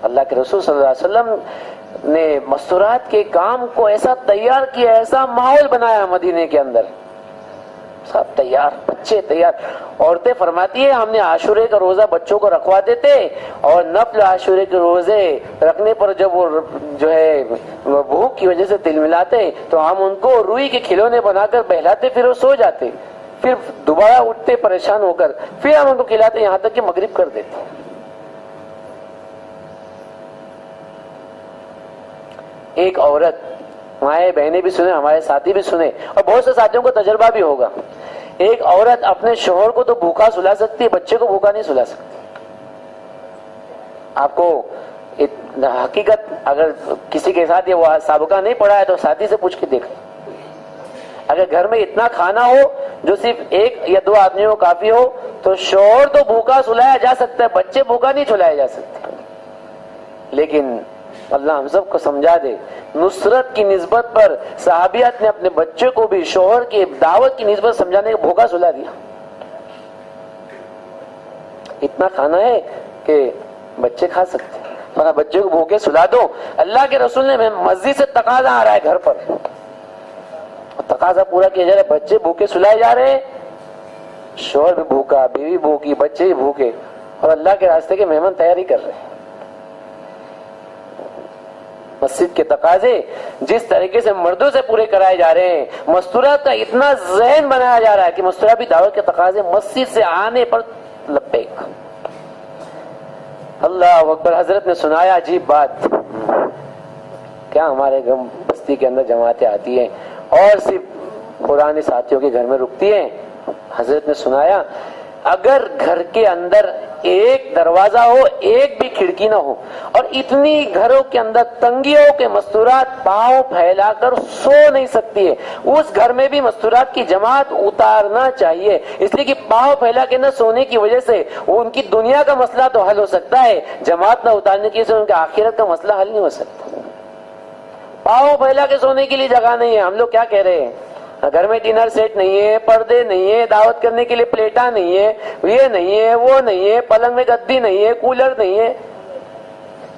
اللہ کے رسول صلی اللہ علیہ وسلم نے مستورات کے کام کو ایسا تیار کیا، ایسا ماحول بنایا مدینے کے اندر، سب تیار، بچے تیار۔ عورتیں فرماتی ہیں ہم نے عاشورے کا روزہ بچوں کو رکھوا دیتے، اور نفل عاشورے کے روزے رکھنے پر جب وہ جو ہے بھوک کی وجہ سے تل ملاتے تو ہم ان کو روئی کے کھلونے بنا کر بہلاتے، پھر وہ سو جاتے، پھر دوبارہ اٹھتے پریشان ہو کر، پھر ہم ان کو کھلاتے یہاں تک کہ مغرب کر دیتے۔ ایک عورت، ہمارے بہنیں بھی سنیں، ہمارے ساتھی بھی سنیں، اور بہت سے ساتھیوں کو تجربہ بھی ہوگا، ایک عورت اپنے شوہر کو تو بھوکا سلا سکتی ہے، بچے کو بھوکا نہیں سلا سکتی۔ آپ کو حقیقت اگر کسی کے ساتھ یہ سابقہ نہیں پڑا ہے تو ساتھی سے پوچھ کے دیکھ، اگر گھر میں اتنا کھانا ہو جو صرف ایک یا دو آدمیوں کو کافی ہو تو شوہر تو بھوکا سلایا جا سکتا ہے، بچے بھوکا نہیں سلائے جا سکتے۔ لیکن اللہ ہم سب کو سمجھا دے، نصرت کی نسبت پر صحابیات نے اپنے بچے کو بھی شوہر کی دعوت کی نسبت سمجھانے کا بھوکا سلا دیا۔ اتنا کھانا ہے کہ بچے کھا سکتے ہیں، مگر بچے کو بھوکے سلا دو۔ اللہ کے رسول نے مسجد سے تقاضا آ رہا ہے گھر پر، تقاضا پورا کیا جا رہا ہے، بچے بھوکے سلائے جا رہے ہیں، شوہر بھی بھوکا، بیوی بھوکی، بچے بھی بھوکے، اور اللہ کے راستے کے مہمان تیاری کر رہے ہیں۔ مسجد کے تقاضے جس طریقے سے مردوں سے پورے کرائے جا رہے ہیں، مستورات کا اتنا ذہن بنایا جا رہا ہے کہ مستورات بھی دعوت کے تقاضے مسجد سے آنے پر لبیک۔ اللہ اکبر۔ حضرت نے سنایا عجیب بات، کیا ہمارے بستی کے اندر جماعتیں آتی ہیں اور صرف قرآن ساتھیوں کے گھر میں رکتی ہیں۔ حضرت نے سنایا اگر گھر کے اندر ایک دروازہ ہو، ایک بھی کھڑکی نہ ہو، اور اتنی گھروں کے اندر تنگی ہو کہ مستورات پاؤں پھیلا کر سو نہیں سکتی ہے، اس گھر میں بھی مستورات کی جماعت اتارنا چاہیے، اس لیے کہ پاؤں پھیلا کے نہ سونے کی وجہ سے وہ ان کی دنیا کا مسئلہ تو حل ہو سکتا ہے، جماعت نہ اتارنے کی وجہ سے ان کا آخرت کا مسئلہ حل نہیں ہو سکتا۔ پاؤں پھیلا کے سونے کے لیے جگہ نہیں ہے۔ ہم لوگ کیا کہہ رہے ہیں، گھر میں ڈنر سیٹ نہیں ہے، پردے نہیں ہے، دعوت کرنے کے لیے پلیٹاں نہیں ہے، یہ نہیں ہے، وہ نہیں ہے، پلنگ میں گدی نہیں ہے، کولر نہیں ہے۔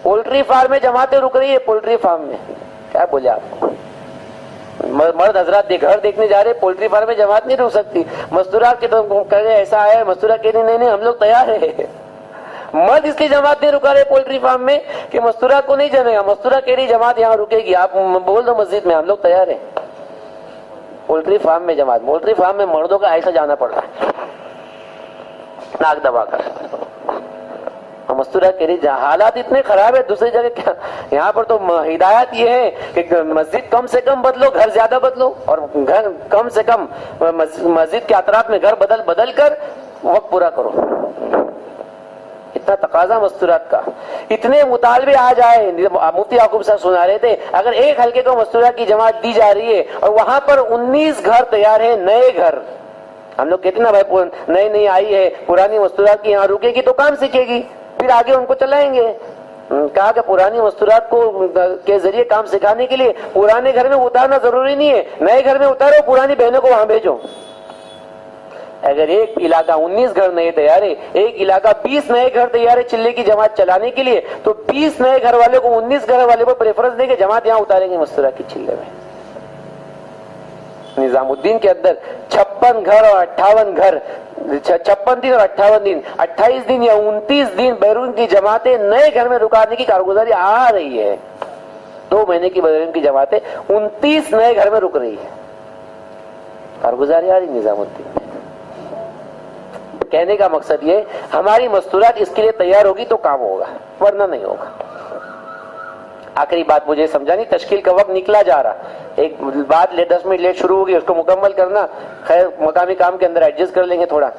پولٹری فارم میں جماعتیں رک رہی ہے، پولٹری فارم میں کیا بولے آپ کو، مرد حضرات گھر دیکھنے جا رہے، پولٹری فارم میں جماعت نہیں رک سکتی۔ مستورات کے تو کہہ رہے ایسا ہے، مستورات کہہ رہے نہیں ہم لوگ تیار ہے۔ مرد اس کی جماعت نہیں رکا رہے پولٹری فارم میں کہ مستورات کو نہیں جمے گا، مستورات کہہ رہی جماعت یہاں رکے گی، آپ بول دو مسجد میں ہم لوگ تیار ہیں۔ پولٹری فارم میں جماعت، پولٹری فارم میں مردوں کا ایسا جانا پڑ رہا ہے ناک دبا کر۔ مستورات کہہ رہی حالات اتنے خراب ہے، دوسری جگہ کیا، یہاں پر تو ہدایت یہ ہے کہ مسجد کم سے کم بدلو، گھر زیادہ بدلو، اور گھر کم سے کم مسجد کے اطراف میں گھر بدل کر وقت پورا کرو۔ اتنا تقاضا مستورات کا، اتنے مطالبے آ جائے۔ مفتی یعقوب صاحب سنا رہے تھے اگر ایک حلقے کو مستورات کی جماعت دی جا رہی ہے اور وہاں پر 19 گھر تیار ہیں، نئے گھر، ہم لوگ کہتے ہیں نا بھائی نئی نئی آئی ہے، پرانی مستورات کی یہاں رکے گی تو کام سیکھے گی، پھر آگے ان کو چلائیں گے۔ کہا کہ پرانی مستورات کو کے ذریعے کام سکھانے کے لیے پرانے گھر میں اتارنا ضروری نہیں ہے، نئے گھر میں اتارو، پرانی بہنوں کو وہاں بھیجو۔ اگر ایک علاقہ 19 گھر نئے تیار ہے، ایک علاقہ 20 نئے گھر تیار ہے چلے کی جماعت چلانے کے لیے، تو 20 نئے گھر والے کو 19 گھر والے کو پریفرنس دے کے جماعت یہاں اتاریں گے مستورات کی چلے میں۔ نظام الدین کے اندر 56 گھر اور 58 گھر، 56 دن اور 58 دن، 28 دن یا 29 دن بیرون کی جماعتیں نئے گھر میں رکانے کی کارگزاری آ رہی ہے۔ 2 مہینے کی بیرون کی جماعتیں 29 نئے گھر میں رک رہی ہے، کارگزاری آ رہی نظام الدین میں۔ کہنے کا مقصد یہ ہماری مستورات اس کے لیے تیار ہوگی تو کام ہوگا، ورنہ نہیں ہوگا۔ آخری بات مجھے سمجھانی، تشکیل کا وقت نکلا جا رہا، ایک بات 10 منٹ لیٹ شروع ہوگی، اس کو مکمل کرنا، خیر مقامی کام کے اندر ایڈجسٹ کر لیں گے تھوڑا۔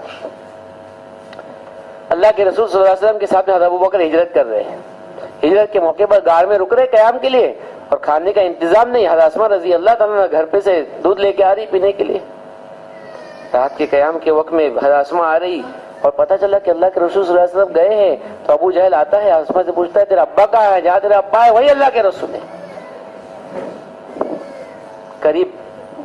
اللہ کے رسول صلی اللہ علیہ وسلم کے ساتھ میں حضرت ابوبکر ہجرت کر رہے ہیں، ہجرت کے موقع پر غار میں رک رہے قیام کے لیے، اور کھانے کا انتظام نہیں۔ حضرت اسماء رضی اللہ تعالیٰ گھر پہ سے دودھ لے کے آ رہی پینے کے لیے، رات کے قیام کے وقت میں حضرت اسماء آ رہی، اور پتہ چلا کہ اللہ کے رسول صلی اللہ علیہ وسلم گئے ہیں، تو ابو جہل آتا ہے اسماء سے پوچھتا ہے تیرا ابا کہاں ہے؟ جہاں تیرا ابا ہے وہی اللہ کے رسول ہے۔ قریب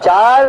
4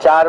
4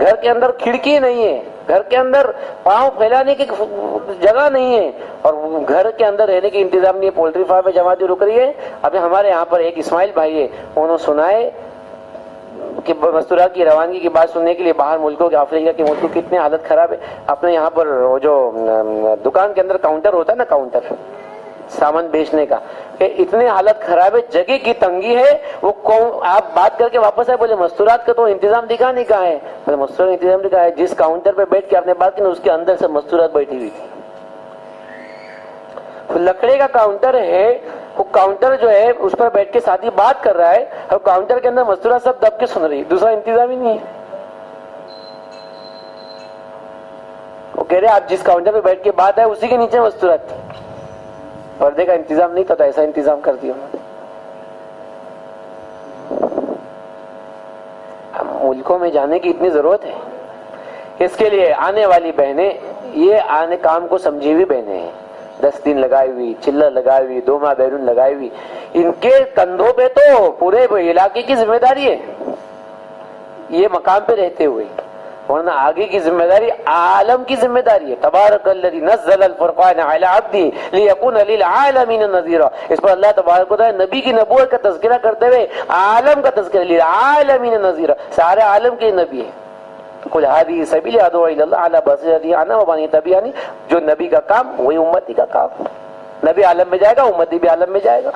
گھر کے اندر کھڑکی نہیں ہے, گھر کے اندر پاؤں پھیلانے کی جگہ نہیں ہے, اور گھر کے اندر رہنے کی انتظام نہیں ہے. پولٹری فارم میں جماعت رک رہی ہے. ابھی ہمارے یہاں پر ایک اسماعیل بھائی ہے, انہوں سنائے کہ مستورات کی روانگی کی بات سننے کے لیے باہر ملکوں کے, افریقہ کے ملکوں کی اتنی حالت خراب ہے. اپنے یہاں پر وہ جو دکان کے اندر کاؤنٹر ہوتا ہے نا, کاؤنٹر سامان بیچنے کا, کہ اتنے حالت خراب ہے, جگہ کی تنگی ہے. وہ آپ بات کر کے واپس آئے, بولے مستورات کا تو انتظام دکھا نہیں کہا ہے. میں مستورات انتظام دکھا ہے, جس کاؤنٹر پہ بیٹھ کے آپ نے بات کی نا, اس کے اندر سے مستورات بیٹھی ہوئی تھی. لکڑے کا کاؤنٹر ہے, وہ کاؤنٹر جو ہے اس پر بیٹھ کے ساتھی بات کر رہا ہے, اور کاؤنٹر کے اندر مستورات سب دب کے سن رہی ہے, دوسرا انتظام ہی نہیں ہے. وہ کہہ رہے آپ جس کاؤنٹر پہ بیٹھ کے بات ہے اسی کے نیچے مستورات تھی, پردے کا انتظام نہیں تھا تو ایسا انتظام کر دیا انہوں نے. ملکوں میں جانے کی اتنی ضرورت ہے. اس کے لیے آنے والی بہنیں, یہ آنے کام کو سمجھی ہوئی بہنیں ہیں, 10 دن لگائی ہوئی, چلہ لگائی ہوئی, 2 ماہ بیرون لگائی ہوئی, ان کے کندھوں پہ تو پورے علاقے کی ذمہ داری ہے یہ مقام پہ رہتے ہوئے, ورنہ آگے کی ذمہ داری عالم کی ذمہ داری ہے. تبارک الذی نزل الفرقان علی عبدہ لیکون للعالمین نذیرا. اس پر اللہ تبارک و تعالی نبی کی نبوت کا تذکرہ کرتے ہوئے عالم کا تذکرہ, للعالمین نذیرا, سارے عالم کے نبی ہے. قل هذه سبیل ادعو الی اللہ علی بصیرۃ انا ومن یتبعنی. جو نبی کا کام وہی امتی کا کام. نبی عالم میں جائے گا, امتی بھی عالم میں جائے گا.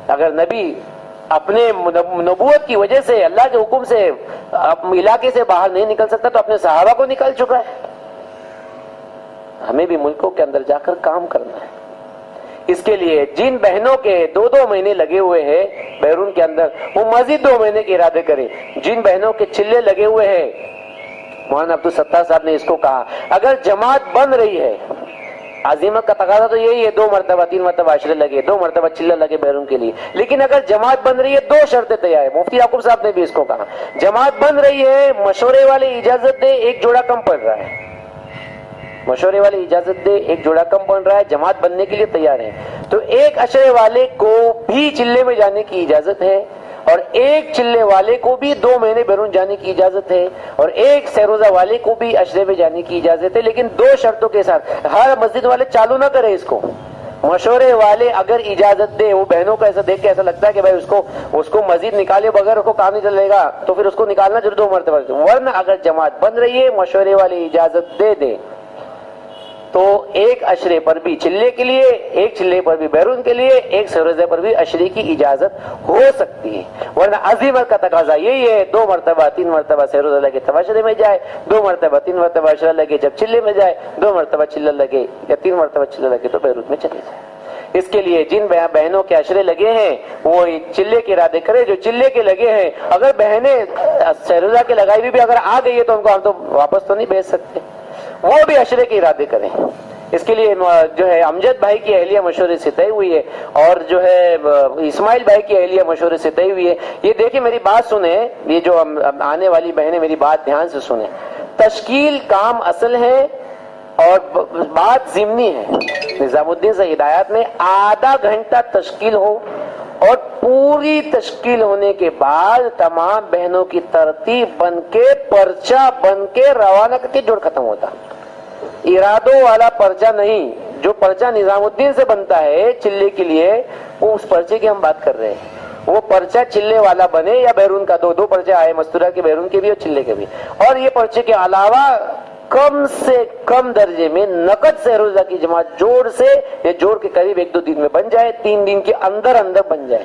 اگر نبی اپنے نبوت کی وجہ سے اللہ کے حکم سے علاقے سے باہر نہیں نکل سکتا تو اپنے صحابہ کو نکل چکا ہے. ہمیں بھی ملکوں کے اندر جا کر کام کرنا ہے. اس کے لیے جن بہنوں کے 2 مہینے لگے ہوئے ہیں بیرون کے اندر, وہ مزید 2 مہینے کے ارادے کریں. جن بہنوں کے چلے لگے ہوئے ہیں, مولانا عبدالستار صاحب نے اس کو کہا, اگر جماعت بن رہی ہے, عزیمت کا تقاضا تو یہی ہے, 2 مرتبہ 3 مرتبہ عشرے لگے, 2 مرتبہ چلہ لگے بیرون کے لیے. لیکن اگر جماعت بن رہی ہے 2 شرطیں تیار ہے. مفتی یعقوب صاحب نے بھی اس کو کہا, جماعت بن رہی ہے, مشورے والے اجازت دے, 1 جوڑا کم پڑ رہا ہے. مشورے والے اجازت دے, 1 جوڑا کم پڑ رہا ہے, جماعت بننے کے لیے تیار ہے, تو 1 عشرے والے کو بھی چلے میں جانے کی اجازت ہے, اور 1 چلے والے کو بھی 2 مہینے بیرون جانے کی اجازت ہے, اور 1 سہروزہ والے کو بھی عشرے میں جانے کی اجازت ہے. لیکن 2 شرطوں کے ساتھ. ہر مسجد والے چالو نہ کرے اس کو. مشورے والے اگر اجازت دے, وہ بہنوں کو ایسا دیکھ کے ایسا لگتا ہے کہ بھائی اس کو مزید نکالے بغیر اس کو کام نہیں چلے گا, تو پھر اس کو نکالنا ضرور 2 مرتبہ. ورنہ اگر جماعت بن رہی ہے, مشورے والے اجازت دے دے, تو 1 عشرے پر بھی چلے کے لیے, 1 چلے پر بھی بیرون کے لیے, 1 سہروزے پر بھی عشرے کی اجازت ہو سکتی ہے. ورنہ عزیمت کا تقاضا یہی ہے, 2 مرتبہ 3 مرتبہ سہروزہ لگے تب عشرے میں جائے, 2 مرتبہ 3 مرتبہ عشرہ لگے جب چلے میں جائے, 2 مرتبہ چلہ لگے یا 3 مرتبہ چلہ لگے تو بیرون میں چلے جائے. اس کے لیے جن بہنوں کے عشرے لگے ہیں وہ چلے کے ارادے کرے. جو چلے کے لگے ہیں, اگر بہنیں سہروزہ کے لگائی بھی اگر آ گئی ہے تو ان کو ہم تو واپس تو نہیں بھیج سکتے, وہ بھی عشرے کے ارادے کریں. اس کے لیے جو ہے امجد بھائی کی اہلیہ مشورے سے طے ہوئی ہے, اور جو ہے اسماعیل بھائی کی اہلیہ مشورے سے طے ہوئی ہے. یہ دیکھیں میری بات سنیں, یہ جو آنے والی بہنیں میری بات دھیان سے سنیں. تشکیل کام اصل ہے اور بات ضمنی ہے. نظام الدین سے ہدایات میں آدھا گھنٹہ تشکیل ہو, اور پوری تشکیل ہونے کے بعد تمام بہنوں کی ترتیب بن کے, پرچہ بن کے روانہ کر کے جوڑ ختم ہوتا. ارادوں والا پرچہ نہیں. جو پرچہ نظام الدین سے بنتا ہے چلے کے لیے, وہ اس پرچے کی ہم بات کر رہے ہیں. وہ پرچہ چلے والا بنے یا بیرون کا, 2 پرچے آئے, مستورہ کے بیرون کے بھی اور چلے کے بھی. اور یہ پرچے کے علاوہ کم سے کم درجے میں نقد سہروزہ کی جماعت جوڑ سے, یہ جوڑ کے قریب 1-2 دن میں بن جائے, 3 دن کے اندر بن جائے.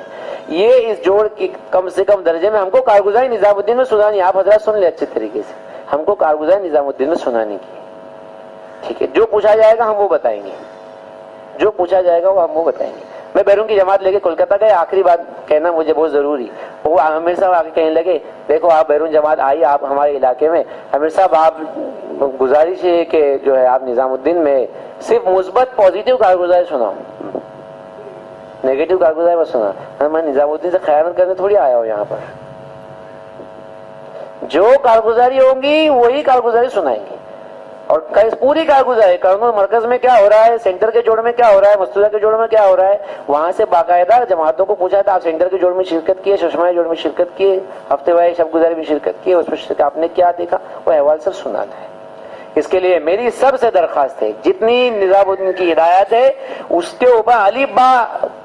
یہ اس جوڑ کی کم سے کم درجے میں ہم کو کارگزاری نظام الدین میں سنانی. آپ حضرات سن لیں اچھے طریقے سے, ہم کو کارگزاری نظام الدین میں سنانی کی. ٹھیک ہے, جو پوچھا جائے گا ہم وہ بتائیں گے, جو پوچھا جائے گا وہ ہم وہ بتائیں گے. میں بیرون کی جماعت لے کے کولکتہ گئے, آخری بات کہنا مجھے بہت ضروری. وہ امیر صاحب آ کے کہنے لگے, دیکھو آپ بیرون جماعت آئی آپ ہمارے علاقے میں, امیر صاحب آپ گزارش ہے کہ جو ہے آپ نظام الدین میں صرف مثبت پازیٹیو کارگزاری سناؤ, نیگیٹو کارگزاری مت سنا. میں نظام الدین سے خیانت کرنے تھوڑی آیا ہوں یہاں پر. جو کارگزاری ہوں گی وہی کارگزاری سنائیں گے. اور پوری کارگزاری کرنول مرکز میں کیا ہو رہا ہے، سینٹر کے جوڑ میں کیا ہو رہا ہے، مستورہ کے جوڑ میں کیا ہو رہا ہے، وہاں سے باقاعدہ جماعتوں کو پوچھا تھا آپ سینٹر کے جوڑ میں شرکت کیے، ششمائی جوڑ میں شرکت کیے، ہفتے وار شب گزاری میں شرکت کیے، اس پر آپ نے کیا دیکھا، وہ احوال سب سنانا ہے۔ اس کے لیے میری سب سے درخواست ہے، جتنی نظام الدین کی ہدایت ہے اس کے اوپر الف با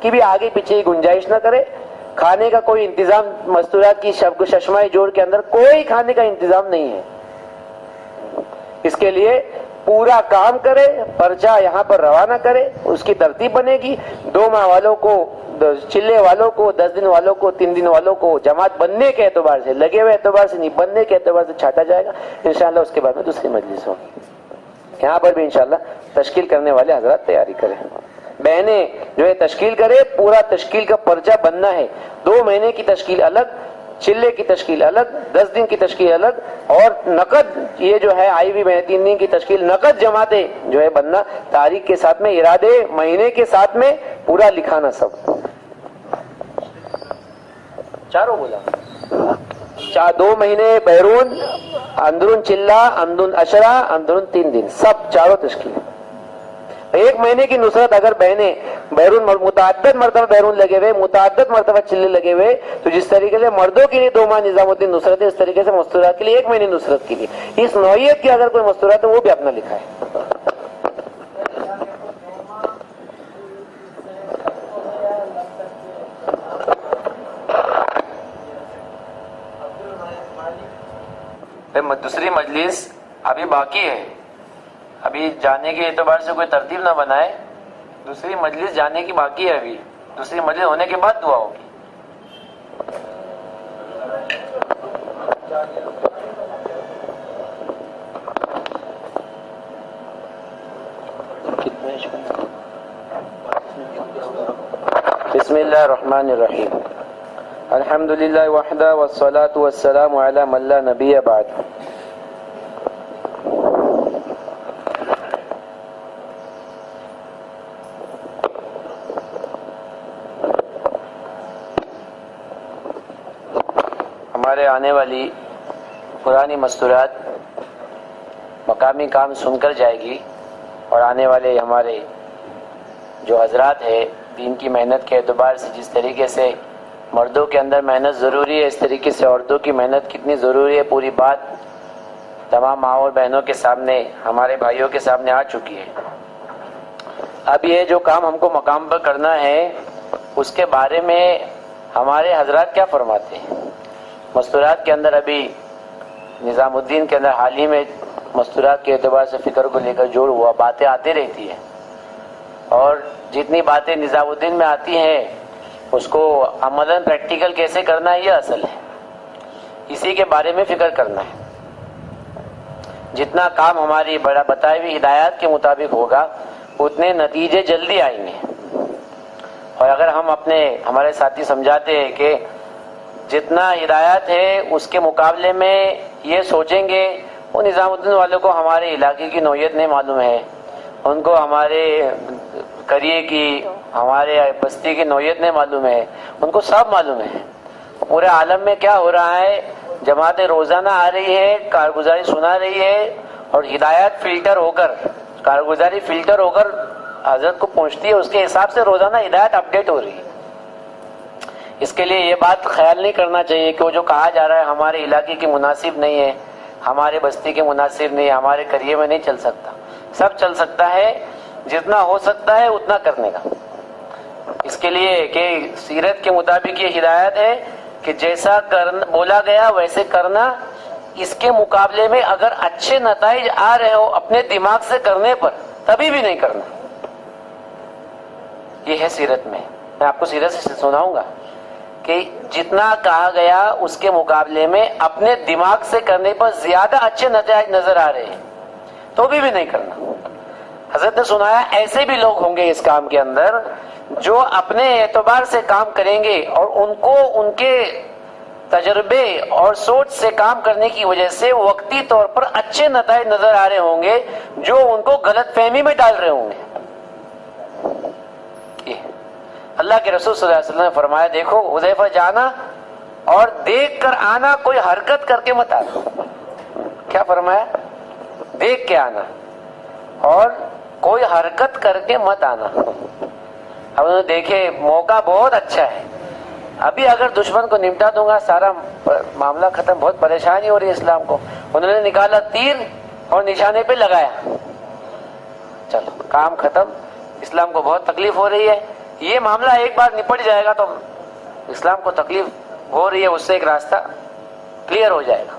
کی بھی آگے پیچھے کی گنجائش نہ کرے۔ کھانے کا کوئی انتظام مستورات کی ششمائی جوڑ کے اندر کوئی کھانے کا انتظام نہیں ہے۔ اس کے لیے پورا کام کرے، پرچہ یہاں پر روانہ کرے، اس کی ترتیب بنے گی۔ 2 ماہ والوں کو، چلے والوں کو، 10 دن والوں کو، 3 دن والوں کو جماعت بننے کے اعتبار سے، لگے ہوئے اعتبار سے نہیں، بننے کے اعتبار سے چھانٹا جائے گا انشاءاللہ۔ اس کے بعد میں دوسری مجلس ہوگی، یہاں پر بھی انشاءاللہ تشکیل کرنے والے حضرات تیاری کریں، بہنیں جو ہے تشکیل کرے، پورا تشکیل کا پرچہ بننا ہے۔ 2 مہینے کی تشکیل الگ، چلے کی تشکیل الگ، 10 دن کی تشکیل الگ، اور نقد یہ جو ہے آئی ہوئی 3 دن کی تشکیل نقد جماعتیں جو ہے بننا، تاریخ کے ساتھ میں، ارادے مہینے کے ساتھ میں پورا لکھانا سب۔ چاروں بولا 2 مہینے بیرون، اندرون چلہ، اندرون عشرہ، اندرون 3 دن، سب چاروں تشکیل۔ 1 مہینے کی نصرت اگر بہنیں بیرون متعدد مرتبہ بیرون لگے ہوئے، متعدد مرتبہ چلے لگے ہوئے، تو جس طریقے سے مردوں کے لیے 2 ماہ نظام الدین نصرت ہے، اس طریقے سے مستورات کے لیے 1 مہینے نصرت کے لیے اس نوعیت کی اگر کوئی مستورات ہے وہ بھی اپنا لکھا ہے۔ دوسری مجلس ابھی باقی ہے، ابھی جانے کے اعتبار سے کوئی ترتیب نہ بنائے، دوسری مجلس جانے کی باقی ہے، ابھی دوسری مجلس ہونے کے بعد دعا ہوگی۔ بسم اللہ الرحمن الرحیم، الحمدللہ وحدہ والصلاة والسلام علی من لا نبی بعد۔ ہمارے آنے والی پرانی مستورات مقامی کام سن کر جائے گی، اور آنے والے ہمارے جو حضرات ہیں دین کی محنت کے اعتبار سے جس طریقے سے مردوں کے اندر محنت ضروری ہے، اس طریقے سے عورتوں کی محنت کتنی ضروری ہے، پوری بات تمام ماں اور بہنوں کے سامنے، ہمارے بھائیوں کے سامنے آ چکی ہے۔ اب یہ جو کام ہم کو مقام پر کرنا ہے اس کے بارے میں ہمارے حضرات کیا فرماتے ہیں؟ مستورات کے اندر ابھی نظام الدین کے اندر حال ہی میں مستورات کے اعتبار سے فکر کو لے کر جوڑ ہوا، باتیں آتی رہتی ہیں، اور جتنی باتیں نظام الدین میں آتی ہیں اس کو عملاً پریکٹیکل کیسے کرنا ہے یہ اصل ہے، اسی کے بارے میں فکر کرنا ہے۔ جتنا کام ہماری بڑا بتائی ہوئی ہدایات کے مطابق ہوگا اتنے نتیجے جلدی آئیں گے۔ اور اگر ہم ہمارے ساتھی سمجھاتے ہیں کہ جتنا ہدایات ہے اس کے مقابلے میں یہ سوچیں گے، وہ نظام الدین والوں کو ہمارے علاقے کی نوعیت نہیں معلوم ہے، ان کو ہمارے قریے کی، ہمارے بستی کی نوعیت نہیں معلوم ہے، ان کو سب معلوم ہے پورے عالم میں کیا ہو رہا ہے۔ جماعتیں روزانہ آ رہی ہے، کارگزاری سنا رہی ہے، اور ہدایات فلٹر ہو کر، کارگزاری فلٹر ہو کر حضرت کو پہنچتی ہے، اس کے حساب سے روزانہ ہدایت اپڈیٹ ہو رہی ہے۔ اس کے لیے یہ بات خیال نہیں کرنا چاہیے کہ وہ جو کہا جا رہا ہے ہمارے علاقے کی مناسب نہیں ہے، ہمارے بستی کے مناسب نہیں ہے، ہمارے قریے میں نہیں چل سکتا۔ سب چل سکتا ہے، جتنا ہو سکتا ہے اتنا کرنے کا۔ اس کے لیے کہ سیرت کے مطابق یہ ہدایت ہے کہ جیسا بولا گیا ویسے کرنا، اس کے مقابلے میں اگر اچھے نتائج آ رہے ہو اپنے دماغ سے کرنے پر تبھی بھی نہیں کرنا۔ یہ ہے سیرت میں آپ کو سیرت سے سناؤں گا کہ جتنا کہا گیا اس کے مقابلے میں اپنے دماغ سے کرنے پر زیادہ اچھے نتائج نظر آ رہے ہیں تو بھی نہیں کرنا۔ حضرت نے سنایا ایسے بھی لوگ ہوں گے اس کام کے اندر جو اپنے اعتبار سے کام کریں گے اور ان کو ان کے تجربے اور سوچ سے کام کرنے کی وجہ سے وقتی طور پر اچھے نتائج نظر آ رہے ہوں گے جو ان کو غلط فہمی میں ڈال رہے ہوں گے۔ اللہ کے رسول صلی اللہ علیہ وسلم نے فرمایا، دیکھو حذیفہ جانا اور دیکھ کر آنا، کوئی حرکت کر کے مت آنا۔ کیا فرمایا؟ دیکھ کے آنا اور کوئی حرکت کر کے مت آنا. اب انہوں نے دیکھے موقع بہت اچھا ہے, ابھی اگر دشمن کو نمٹا دوں گا سارا معاملہ ختم, بہت پریشانی ہو رہی ہے اسلام کو. انہوں نے نکالا تیر اور نشانے پہ لگایا, چلو کام ختم, اسلام کو بہت تکلیف ہو رہی ہے, یہ معاملہ ایک بار نپٹ جائے گا تو اسلام کو تکلیف ہو رہی ہے اس سے ایک راستہ کلیئر ہو جائے گا.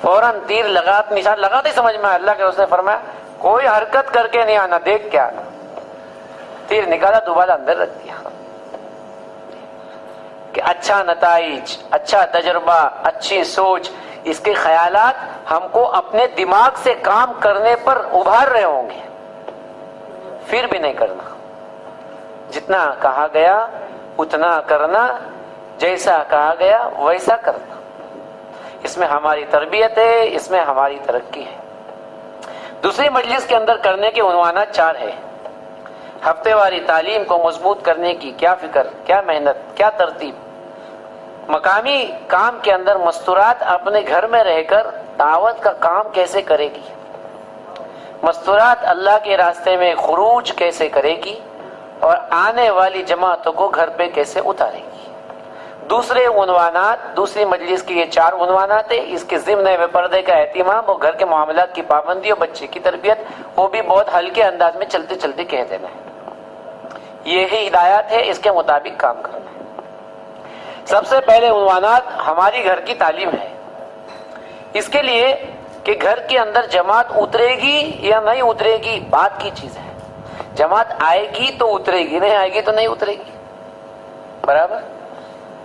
فوراً تیر لگا, نشان لگاتے سمجھ میں اللہ کے رسول نے فرمایا کوئی حرکت کر کے نہیں آنا, دیکھ کے آنا. تیر نکالا, دوبارہ اندر رکھ دیا. کہ اچھا نتائج, اچھا تجربہ, اچھی سوچ, اس کے خیالات ہم کو اپنے دماغ سے کام کرنے پر ابھار رہے ہوں گے, پھر بھی نہیں کرنا. جتنا کہا گیا اتنا کرنا, جیسا کہا گیا ویسا کرنا. اس میں ہماری تربیت ہے, اس میں ہماری ترقی ہے. دوسری مجلس کے اندر کرنے کے عنوانات 4 ہیں. ہفتے واری تعلیم کو مضبوط کرنے کی کیا فکر, کیا محنت, کیا ترتیب. مقامی کام کے اندر مستورات اپنے گھر میں رہ کر دعوت کا کام کیسے کرے گی, مستورات اللہ کے راستے میں خروج کیسے کرے گی, اور آنے والی جماعتوں کو گھر پہ کیسے اتارے گی. دوسرے عنوانات, دوسری مجلس کی یہ 4 عنوانات ہیں. اس کے ضمن میں پردے کا اہتمام اور گھر کے معاملات کی پابندی اور بچے کی تربیت, وہ بھی بہت ہلکے انداز میں چلتے چلتے کہہ دینا ہے. یہی ہدایات ہے, اس کے مطابق کام کرنا ہے. سب سے پہلے عنوانات ہماری گھر کی تعلیم ہے. اس کے لیے کہ گھر کے اندر جماعت اترے گی یا نہیں اترے گی بات کی چیز ہے. جماعت آئے گی تو اترے گی, نہیں آئے گی تو نہیں اترے گی, برابر.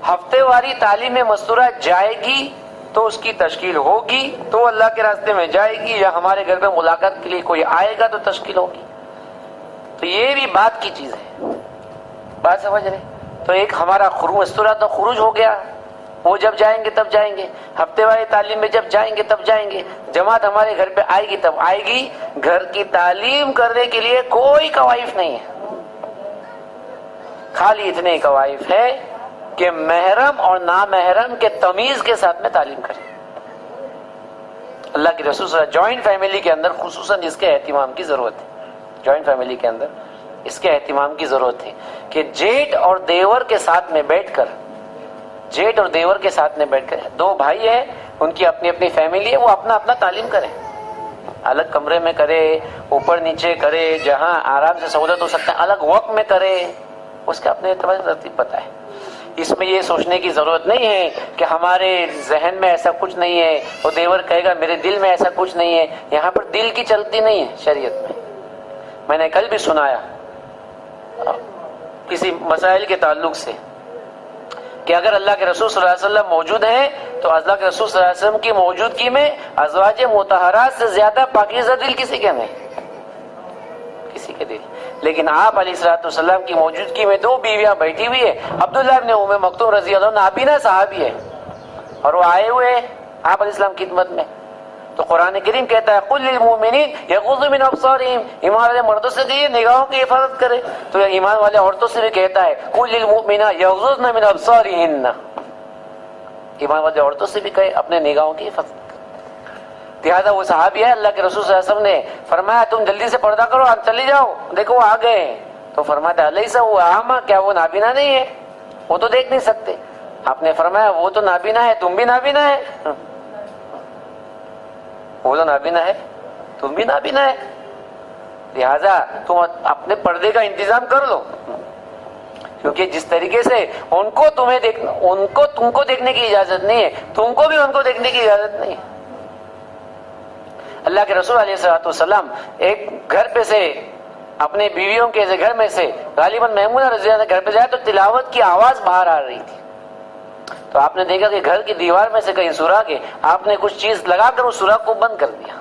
ہفتے واری تعلیم میں مستورات جائے گی تو اس کی تشکیل ہوگی, تو اللہ کے راستے میں جائے گی, یا ہمارے گھر میں ملاقات کے لیے کوئی آئے گا تو تشکیل ہوگی. تو یہ بھی بات کی چیز ہے, بات سمجھ رہے. تو ایک ہمارا مستورات تو خروج ہو گیا, وہ جب جائیں گے تب جائیں گے. ہفتے والی تعلیم میں جب جائیں گے تب جائیں گے. جماعت ہمارے گھر پہ آئے گی تب آئے گی. گھر کی تعلیم کرنے کے لیے کوئی کوائف نہیں ہے, خالی اتنے کوائف ہے کہ محرم اور نامحرم کے تمیز کے ساتھ میں تعلیم کریں. اللہ کے رسول صلی اللہ علیہ وسلم جوائنٹ فیملی کے اندر خصوصاً اس کے اہتمام کی ضرورت ہے. جوائنٹ فیملی کے اندر اس کے اہتمام کی ضرورت ہے کہ جیٹ اور دیور کے ساتھ میں بیٹھ کر, جیٹ اور دیور کے ساتھ میں بیٹھ کر, 2 بھائی ہیں, ان کی اپنی اپنی فیملی ہے, وہ اپنا اپنا تعلیم کریں. الگ کمرے میں کرے, اوپر نیچے کرے, جہاں آرام سے سہولت ہو سکتا ہے الگ وقت میں کرے, اس کا اپنے اعتبار سے ترتیب پتہ ہے. اس میں یہ سوچنے کی ضرورت نہیں ہے کہ ہمارے ذہن میں ایسا کچھ نہیں ہے, وہ دیور کہے گا میرے دل میں ایسا کچھ نہیں ہے. یہاں پر دل کی چلتی نہیں ہے شریعت میں. میں نے کل بھی سنایا کسی مسائل کے تعلق سے کہ اگر اللہ کے رسول صلی اللہ علیہ وسلم موجود ہیں تو اللہ کے رسول صلی اللہ علیہ وسلم کی موجودگی میں ازواج مطہرات سے زیادہ پاکیزہ دل کسی کے نہیں, کسی کے دل. لیکن آپ علیہ الصلوۃ والسلام کی موجودگی میں 2 بیویاں بیٹھی ہوئی ہے. عبداللہ ابن ام مکتوم رضی اللہ عنہ نابینا صحابی ہے, اور وہ آئے ہوئے ہیں آپ علیہ السلام کی خدمت میں. تو قرآن کریم کہتا ہے قل للمؤمنین یغضوا من ابصارہم, ایمان والے مردوں سے کہ نگاہوں کی حفاظت کرے. تو ایمان والے عورتوں سے بھی کہتا ہے قل للمؤمنات یغضضن من ابصارہن, ایمان والے عورتوں سے بھی کہے اپنے نگاہوں کی حفاظت کرے. لہٰذا وہ صحابی ہے, اللہ کے رسول صلی اللہ علیہ وسلم نے فرمایا تم جلدی سے پردہ کرو, آپ چلی جاؤ, دیکھو وہ آ گئے. تو فرمایا الیس هو اعمی, کیا وہ نابینا نہیں ہے, وہ تو دیکھ نہیں سکتے. آپ نے فرمایا وہ تو نابینا ہے, تم بھی نابینا ہے. وہ تو نابینا ہے, تم بھی نابینا ہے, لہذا تم اپنے پردے کا انتظام کر لو. کیونکہ جس طریقے سے ان کو تمہیں دیکھنا, ان کو تم کو دیکھنے کی اجازت نہیں ہے, تم کو بھی ان کو دیکھنے کی اجازت نہیں ہے. اللہ کے رسول علیہ الصلوۃ والسلام ایک گھر پہ سے اپنے بیویوں کے گھر میں سے غالباً میمونہ رضی اللہ عنہا گھر پہ جائے تو تلاوت کی آواز باہر آ رہی تھی. تو آپ نے دیکھا کہ گھر کی دیوار میں سے کہیں سوراخ ہے, آپ نے کچھ چیز لگا کر اس سوراخ کو بند کر دیا.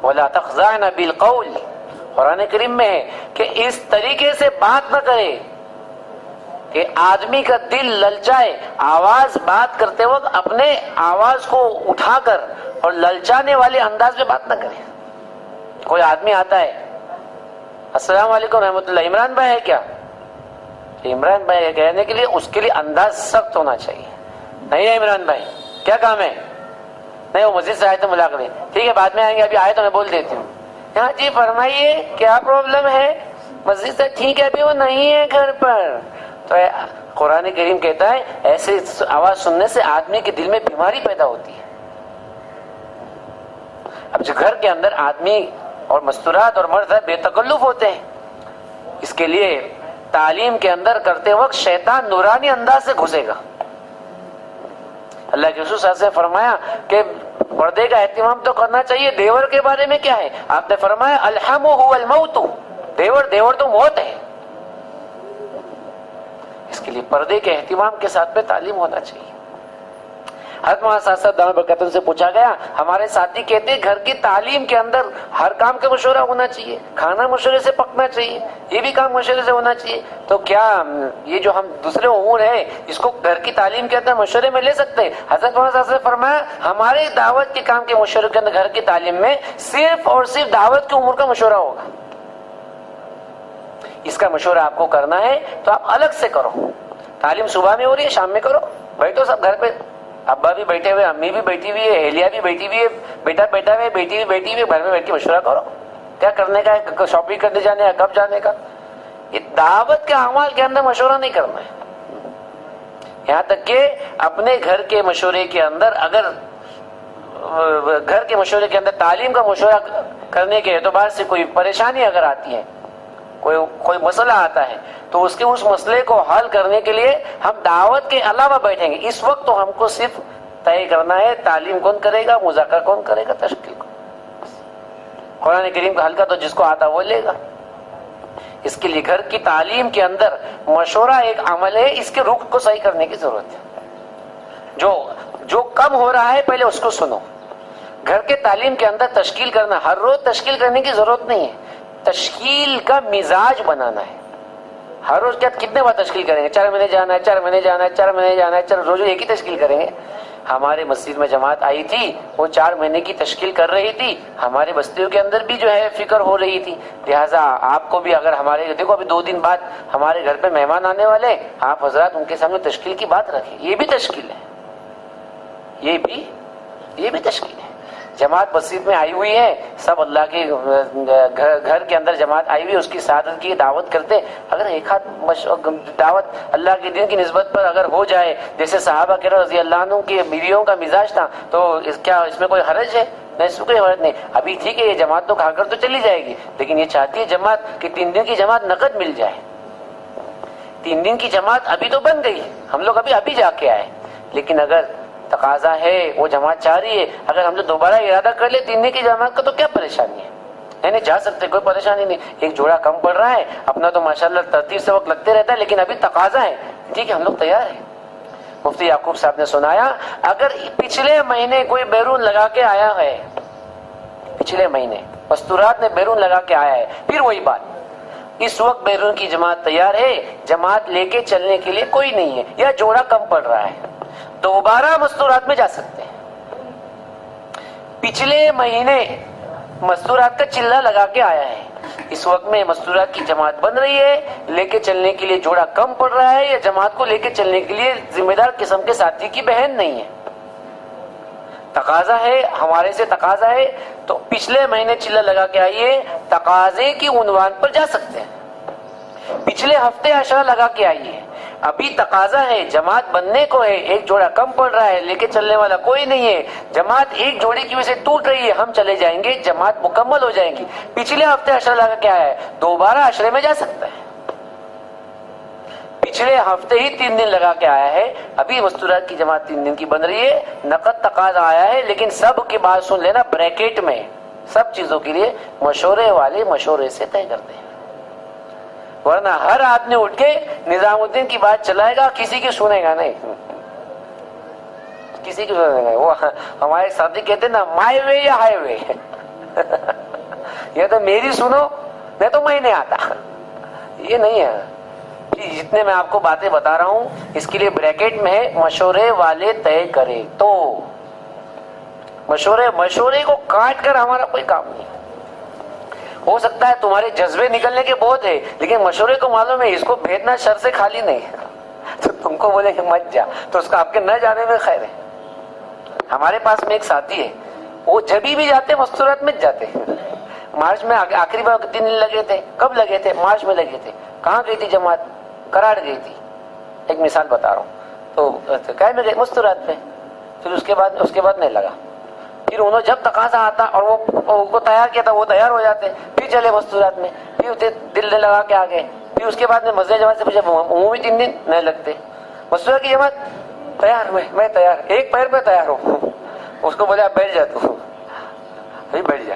وَلَا تَخْضَعْنَ بِالْقَوْلِ, قرآن کریم میں ہے کہ اس طریقے سے بات نہ کرے کہ آدمی کا دل للچائے. آواز بات کرتے وقت اپنے آواز کو اٹھا کر اور للچانے والے انداز میں بات نہ کرے. کوئی آدمی آتا ہے, السلام علیکم رحمۃ اللہ, عمران بھائی ہے کیا؟ عمران بھائی کہنے کے لیے اس کے لیے انداز سخت ہونا چاہیے. نہیں ہے عمران بھائی, کیا کام ہے؟ نہیں وہ مسجد سے آئے تو ملاقات ہے، ٹھیک ہے بعد میں آئیں گے، ابھی آئے تو میں بول دیتی ہوں. ہاں جی فرمائیے کیا پرابلم ہے؟ مسجد سے ٹھیک ہے ابھی وہ نہیں ہے گھر پر. تو قرآن کریم کہتا ہے ایسے آواز سننے سے آدمی کے دل میں بیماری پیدا ہوتی ہے. اب جو گھر کے اندر آدمی اور مستورات اور مرد بے تکلف ہوتے ہیں، اس کے لیے تعلیم کے اندر کرتے وقت شیطان نورانی انداز سے گھسے گا. اللہ کے رسول صلی اللہ علیہ وسلم نے فرمایا کہ پردے کا اہتمام تو کرنا چاہیے. دیور کے بارے میں کیا ہے؟ آپ نے فرمایا الحم هو الموت، دیور تو موت ہے. اس کے لیے پردے کے اہتمام کے ساتھ میں تعلیم ہونا چاہیے. حضرت مولانا صاحب صاحب دامت برکاتہ سے پوچھا گیا، ہمارے ساتھی کہتے ہیں گھر کی تعلیم کے اندر ہر کام کا مشورہ ہونا چاہیے، کھانا مشورے سے پکنا چاہیے، یہ بھی کام مشورے سے ہونا چاہیے. تو کیا یہ جو ہم دوسرے امور ہیں اس کو گھر کی تعلیم کے اندر مشورے میں لے سکتے ہیں؟ حضرت مولانا صاحب نے فرمایا ہمارے دعوت کے کام کے مشورے کے اندر گھر کی تعلیم میں صرف اور صرف دعوت کے امور کا مشورہ ہوگا. اس کا مشورہ آپ کو کرنا ہے تو آپ الگ سے کرو. تعلیم صبح میں ہو رہی ہے شام میں کرو، بیٹھو سب گھر پہ، ابا بھی بیٹھے ہوئے، امی بھی بیٹھی ہوئی ہے، اہلیہ بھی بیٹھی ہوئی ہے، بیٹا بیٹھا ہوئے، بیٹی بھی بیٹھی ہوئی ہے، گھر میں بیٹھ کے مشورہ کرو کیا کرنے کا ہے، شاپنگ کرنے جانے کا، کب جانے کا. یہ دعوت کے اعمال کے اندر مشورہ نہیں کرنا ہے. یہاں تک کہ اپنے گھر کے مشورے کے اندر اگر گھر کے مشورے کے اندر تعلیم کا مشورہ کرنے کے اعتبار سے کوئی پریشانی اگر آتی ہے، کوئی مسئلہ آتا ہے، تو اس مسئلے کو حل کرنے کے لیے ہم دعوت کے علاوہ بیٹھیں گے. اس وقت تو ہم کو صرف طے کرنا ہے تعلیم کون کرے گا، مذاکرہ کون کرے گا، تشکیل کون. قرآن کریم کا حلقہ تو جس کو آتا وہ لے گا. اس کے لیے گھر کی تعلیم کے اندر مشورہ ایک عمل ہے، اس کے رخ کو صحیح کرنے کی ضرورت ہے. جو کم ہو رہا ہے پہلے اس کو سنو. گھر کے تعلیم کے اندر تشکیل کرنا، ہر روز تشکیل کرنے کی ضرورت نہیں ہے، تشکیل کا مزاج بنانا ہے. ہر روز کیا کتنے بار تشکیل کریں گے؟ 4 مہینے جانا ہے، 4 مہینے جانا ہے، 4 مہینے جانا ہے، روز ایک ہی تشکیل کریں گے. ہمارے مسجد میں جماعت آئی تھی، وہ 4 مہینے کی تشکیل کر رہی تھی. ہمارے بستیوں کے اندر بھی جو ہے فکر ہو رہی تھی. لہٰذا آپ کو بھی اگر ہمارے دیکھو ابھی 2 دن بعد ہمارے گھر پہ مہمان آنے والے، آپ حضرات ان کے سامنے تشکیل کی بات رکھیں. یہ بھی تشکیل ہے، یہ بھی تشکیل ہے. جماعت مسجد میں آئی ہوئی ہے، سب اللہ کے گھر کے اندر جماعت آئی ہوئی ہے، اس کی سعادت کی دعوت کرتے. اگر ایک ہاتھ دعوت اللہ کے دین کی نسبت پر اگر ہو جائے جیسے صحابہ کرام رضی اللہ عنہ کی بیویوں کا مزاج تھا، تو کیا اس میں کوئی حرج ہے؟ نہیں، اس میں کوئی حرج نہیں. ابھی ٹھیک ہے یہ جماعت تو کھا کر تو چلی جائے گی، لیکن یہ چاہتی ہے جماعت کہ 3 دن کی جماعت نقد مل جائے. 3 دن کی جماعت ابھی تو بن گئی، ہم لوگ ابھی جا کے آئے، لیکن اگر تقاضا ہے وہ جماعت چاہ رہی ہے، اگر ہم لوگ دوبارہ ارادہ کر لیں 3 دن کی جماعت کا تو کیا پریشانی ہے؟ نہیں جا سکتے، کوئی پریشانی نہیں. ایک جوڑا کم پڑ رہا ہے، اپنا تو ماشاءاللہ ترتیب سے وقت لگتے رہتا ہے، لیکن ابھی تقاضا ہے، ٹھیک ہے ہم لوگ تیار ہیں. مفتی یعقوب صاحب نے سنایا اگر پچھلے مہینے کوئی بیرون لگا کے آیا ہے، پچھلے مہینے مستورات نے بیرون لگا کے آیا ہے، پھر وہی بات، اس وقت بیرون کی جماعت تیار ہے، جماعت لے کے چلنے کے لیے کوئی نہیں ہے، یا جوڑا کم پڑ رہا ہے، دوبارہ مستورات میں جا سکتے ہیں. پچھلے مہینے مستورات کا چلہ لگا کے آیا ہے، اس وقت میں مستورات کی جماعت بن رہی ہے، لے کے چلنے کے لیے جوڑا کم پڑ رہا ہے، یا جماعت کو لے کے چلنے کے لیے ذمہ دار قسم کے ساتھی کی بہن نہیں ہے. تقاضا ہے، ہمارے سے تقاضا ہے، تو پچھلے مہینے چلہ لگا کے آئیے، تقاضے کی عنوان پر جا سکتے ہیں. پچھلے ہفتے اشارہ لگا کے آئیے، ابھی تقاضا ہے، جماعت بننے کو ہے، ایک جوڑا کم پڑ رہا ہے، لے کے چلنے والا کوئی نہیں ہے، جماعت ایک جوڑے کی وجہ سے ٹوٹ رہی ہے، ہم چلے جائیں گے، جماعت مکمل ہو جائیں گی. پچھلے ہفتے اشارہ لگا کے آیا ہے، دوبارہ اشرے میں جا سکتا ہے. پچھلے ہفتے ہی 3 دن لگا کے آیا ہے، ابھی مستورات کی جماعت 3 دن کی بن رہی ہے، نقد تقاضا آیا ہے، لیکن سب کی بات سن لینا بریکٹ میں، سب چیزوں کے لیے مشورے والے مشورے سے طے کرتے ہیں، ورنہ ہر آدمی اٹھ کے نظام الدین کی بات چلائے گا، کسی کی سنے گا نہیں، کسی کی سنے گا. وہ ہمارے ساتھی کہتے ہیں نا، مائی وے یا ہائی وے، یہ تو میری سنو نہیں تو میں نہیں آتا، یہ نہیں ہے. جتنے میں آپ کو باتیں بتا رہا ہوں اس کے لیے بریکٹ میں ہے مشورے والے طے کرے. تو مشورے کو کاٹ کر ہمارا کوئی کام نہیں. ہو سکتا ہے تمہارے جذبے نکلنے کے بہت ہے، لیکن مشورے کو معلوم ہے اس کو بھیجنا شر سے خالی نہیں ہے، تو تم کو بولے کہ مت جا، تو اس کا آپ کے نہ جانے میں خیر ہے. ہمارے پاس میں ایک ساتھی ہے, وہ جب بھی جاتے مستورات میں جاتے. مارچ میں آخری بار 3 دن لگے تھے. کب لگے تھے؟ مارچ میں لگے تھے. کہاں گئی تھی جماعت؟ کراڑ گئی تھی. ایک مثال بتا رہا ہوں. تو کیا میں گئے مستورات میں. پھر اس کے بعد نہیں لگا. پھر انہوں جب تقاضا آتا اور وہ تیار کیا تھا, وہ تیار ہو جاتے, پھر چلے مستورات میں, پھر دل لگا کے آگے. پھر اس کے بعد میں مسجد جماعت سے پوچھا, وہ بھی 3 دن نہیں لگتے. مستورات کی جماعت تیار, میں تیار, ایک پیر پہ تیار ہوں. اس کو بولے آپ بیٹھ جا, تو بیٹھ جا.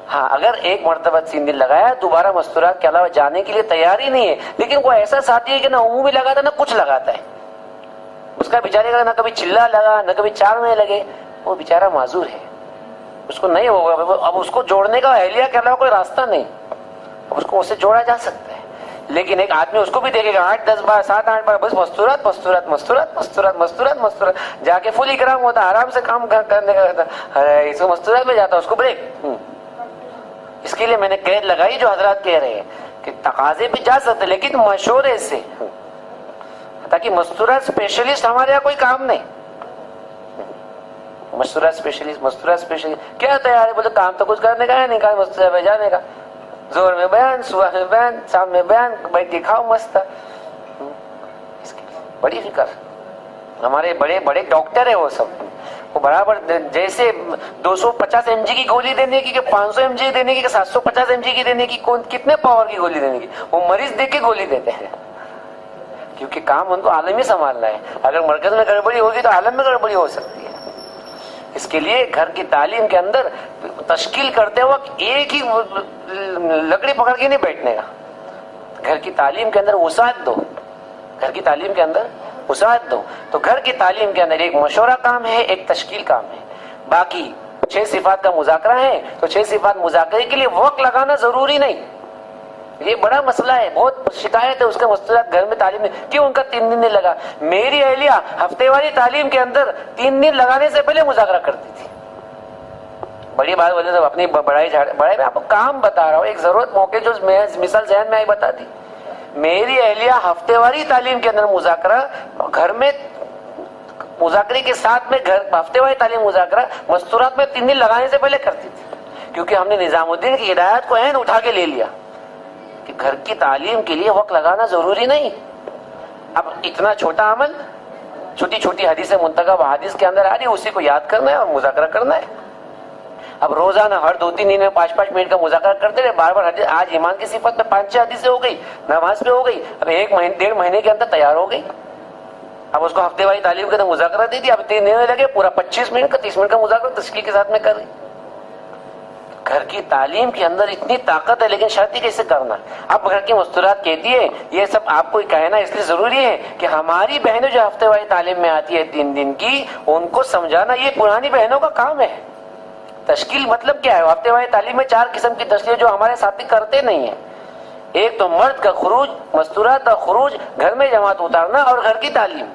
ہاں, اگر ایک مرتبہ 3 دن لگایا, دوبارہ مستورات کے علاوہ جانے کے لیے تیار ہی نہیں ہے. لیکن وہ ایسا ساتھی ہے کہ نہ عموم بھی لگاتا نہ کچھ لگاتا ہے. اس کا بیچارے کا نہ کبھی چلا لگا نہ کبھی 4 مہینے لگے. وہ بیچارہ معذور ہے, اس کو نہیں ہوگا. اب اس کو جوڑنے کا اہلیہ کے علاوہ کوئی راستہ نہیں. اس کو اسے جوڑا جا سکتا ہے. لیکن ایک آدمی اس کو بھی دیکھے گا 8 10 بار 7 8 بار بس مستورات مستورات مستورات مستورات مستورات مستورات, جا کے فل اکرام ہوتا, آرام سے کام کرنے کا ہوتا. ارے اس کو مستورات میں جاتا, اس کو بریک. اس کے لیے میں نے قید لگائی جو حضرات کہہ رہے ہیں کہ تقاضے بھی جا سکتے لیکن مشورے سے, تاکہ مستورات اسپیشلسٹ ہمارے یہاں کوئی کام نہیں. مستورات اسپیشلسٹ کیا تیار ہے؟ بولے کام تو کچھ کرنے کا ہے نہیں, کہا مستورات میں جانے کا. زور میں بیان, صبح میں بیان, شام میں بیان, بیٹھ کے کھاؤ مست. اس کی بڑی فکر. ہمارے بڑے بڑے ڈاکٹر ہیں وہ سب, وہ برابر جیسے 250 mg کی گولی دینے کی کہ 500 mg دینے کی کہ 750 mg کی دینے کی, کتنے پاور کی گولی دینے کی, وہ مریض دیکھ کے گولی دیتے ہیں. کیونکہ کام ان کو عالم ہی سنبھالنا ہے. اگر مرکز میں گڑبڑی ہوگی تو عالم میں گڑبڑی ہو سکتی ہے. اس کے لیے گھر کی تعلیم کے اندر تشکیل کرتے وقت ایک ہی لکڑی پکڑ کے نہیں بیٹھنے کا. گھر کی تعلیم کے اندر وسعت دو, گھر کی تعلیم کے اندر وسعت دو. تو گھر کی تعلیم کے اندر ایک مشورہ کام ہے, ایک تشکیل کام ہے. باقی 6 صفات کا مذاکرہ ہے, تو 6 صفات مذاکرے کے لیے وقت لگانا ضروری نہیں. یہ بڑا مسئلہ ہے, بہت شکایت ہے اس کا مستورات گھر میں تعلیم میں, کیوں ان کا 3 دن نہیں لگا. میری اہلیہ ہفتے والی تعلیم کے اندر 3 دن لگانے سے پہلے مذاکرہ کرتی تھی. بڑی بات بولے تو اپنی بڑائی میں آپ کو کام بتا رہا ہوں, ایک ضرورت موقع جو مثال ذہن میں آئی بتا دی. میری اہلیہ ہفتے والی تعلیم کے اندر مذاکرہ گھر میں, مذاکرے کے ساتھ میں گھر ہفتے والی تعلیم مذاکرہ مستورات میں 3 دن لگانے سے پہلے کرتی تھی. کیونکہ ہم نے نظام الدین کی ہدایت کو عین اٹھا کے لے لیا کہ گھر کی تعلیم کے لیے وقت لگانا ضروری نہیں. اب اتنا چھوٹا عمل, چھوٹی چھوٹی حدیث منتخب حدیث کے اندر آ رہی ہے, اسی کو یاد کرنا ہے اور مذاکرہ کرنا ہے. اب روزانہ ہر 2-3 دن میں 5-5 منٹ کا مذاکرہ کرتے رہے, بار بار حدیث. آج ایمان کی صفت میں 5-6 حدیثیں ہو گئی, نماز پہ ہو گئی, اب 1-1.5 مہینے کے اندر تیار ہو گئی. اب اس کو ہفتے والی تعلیم کے اندر مذاکرہ دے دی, اب 3 دن لگے, پورا 25 منٹ کا 30 منٹ کا مذاکرہ تشکیل کے ساتھ میں کر رہی. گھر کی تعلیم کے اندر اتنی طاقت ہے, لیکن شرط کیسے کرنا. اب گھر کی مستورات کہتی ہے, یہ سب آپ کو کہنا اس لیے ضروری ہے کہ ہماری بہنیں جو ہفتے والی تعلیم میں آتی ہے 3 دن کی, ان کو سمجھانا یہ پرانی بہنوں کا کام ہے. تشکیل مطلب کیا ہے؟ ہفتے والی تعلیم میں 4 قسم کی تشکیل جو ہمارے ساتھی کرتے نہیں ہیں. ایک تو مرد کا خروج, مستورات کا خروج, گھر میں جماعت اتارنا اور گھر کی تعلیم.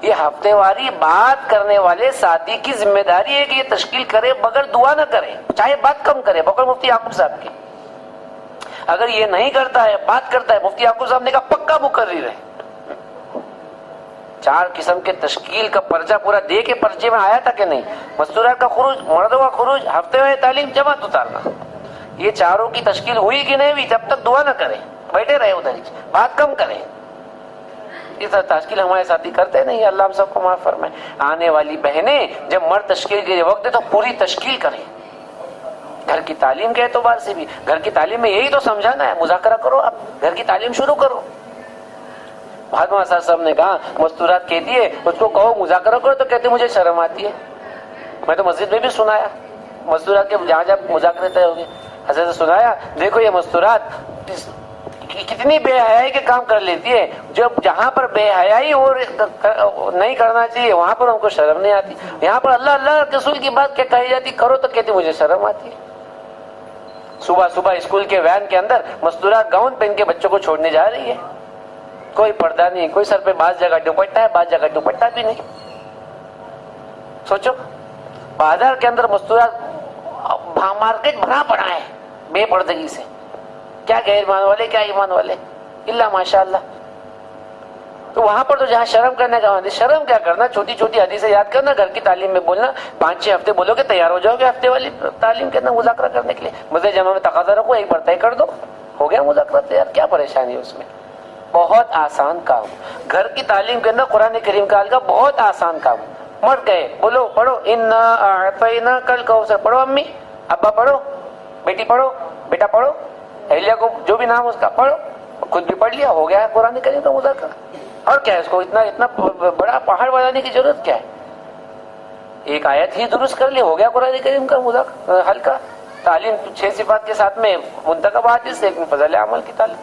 یہ ہفتے واری بات کرنے والے ساتھی کی ذمہ داری ہے کہ یہ تشکیل کرے, بغیر دعا نہ کرے, چاہے بات کم کرے. بغیر مفتی یعقوب صاحب کے اگر یہ نہیں کرتا ہے, بات کرتا ہے, مفتی یعقوب صاحب نے کہا پکا مقرر ہے. 4 قسم کے تشکیل کا پرچہ پورا دے کے پرچے میں آیا تھا کہ نہیں. مستورات کا خروج, مردوں کا خروج, ہفتے والی تعلیم, جماعت اتارنا. یہ چاروں کی تشکیل ہوئی کہ نہیں ہوئی, جب تک دعا نہ کرے, بیٹھے رہے ادھر, بات کم کریں. یہ تشکیل ہمارے ساتھی کرتے نہیں. اللہ ہم سب کو معاف فرمائے. آنے والی بہنیں جب مرد تشکیل کے وقت دے تو پوری تشکیل کریں. گھر کی تعلیم کے اعتبار سے بھی, گھر کی تعلیم میں یہی تو سمجھانا ہے. مذاکرہ کرو, اب گھر کی تعلیم شروع کرو. مہاتما صاحب نے کہا مستورات کہتی ہے اس کو کہو مذاکرہ کرو, تو کہتے مجھے شرم آتی ہے. میں تو مسجد میں بھی سنایا, مستورات کے جہاں جہاں مذاکرے طے ہو گئے, حضرت سنایا دیکھو یہ مستورات کتنی بے حیائی کے کام کر لیتی ہے. جب جہاں پر بے حیائی اور نہیں کرنا چاہیے وہاں پر ان کو شرم نہیں آتی. یہاں پر اللہ اللہ رسول کی بات کیا کہی جاتی, کرو تو کہتی مجھے شرم آتی ہے. صبح صبح اسکول کے وین کے اندر مستورات گاؤن پہن کے بچوں کو چھوڑنے جا رہی ہے. کوئی پردہ نہیں, کوئی سر پہ بعض جگہ دوپٹہ ہے, بعض جگہ دوپٹہ بھی نہیں. سوچو, بازار کے اندر مستورات, مارکیٹ بھرا پڑا ہے بے پردگی سے. کیا غیر ایمان والے, کیا ایمان والے, اللہ ماشاء اللہ. تو وہاں پر تو جہاں شرم کرنے کا ہے، شرم کیا کرنا، چھوٹی چھوٹی حدیثیں یاد کرنا، گھر کی تعلیم میں بولنا، 5-6 ہفتے بولو کہ تیار ہو جاؤ گے ہفتے والی تعلیم کے اندر مذاکرہ کرنے کے لیے، مسجد جمع میں تقاضا رکھو، ایک بار طے کر دو، ہو گیا مذاکرہ تیار، کیا پریشانی ہے اس میں؟ بہت آسان کام، گھر کی تعلیم کے اندر قرآن کریم کا حلقہ بہت آسان کام۔ مرد گئے، بولو پڑھو انا اعطیناک الکوثر، پڑھو امی، ابا پڑھو، بیٹی پڑھو، بیٹا پڑھو، اہلیہ کو جو بھی نام اس کا پڑھو، خود بھی پڑھ لیا، ہو گیا ہے قرآن کریم کا مذاکرہ۔ اور کیا ہے اس کو اتنا بڑا پہاڑ بنانے کی ضرورت کیا ہے؟ ایک آیت ہی درست کر لی، ہو گیا قرآن کریم کا مذاکرہ حلقہ۔ تعلیم 6 صفات کے ساتھ میں منتخب حدیث، ایک میں فضل عمل کی تعلیم،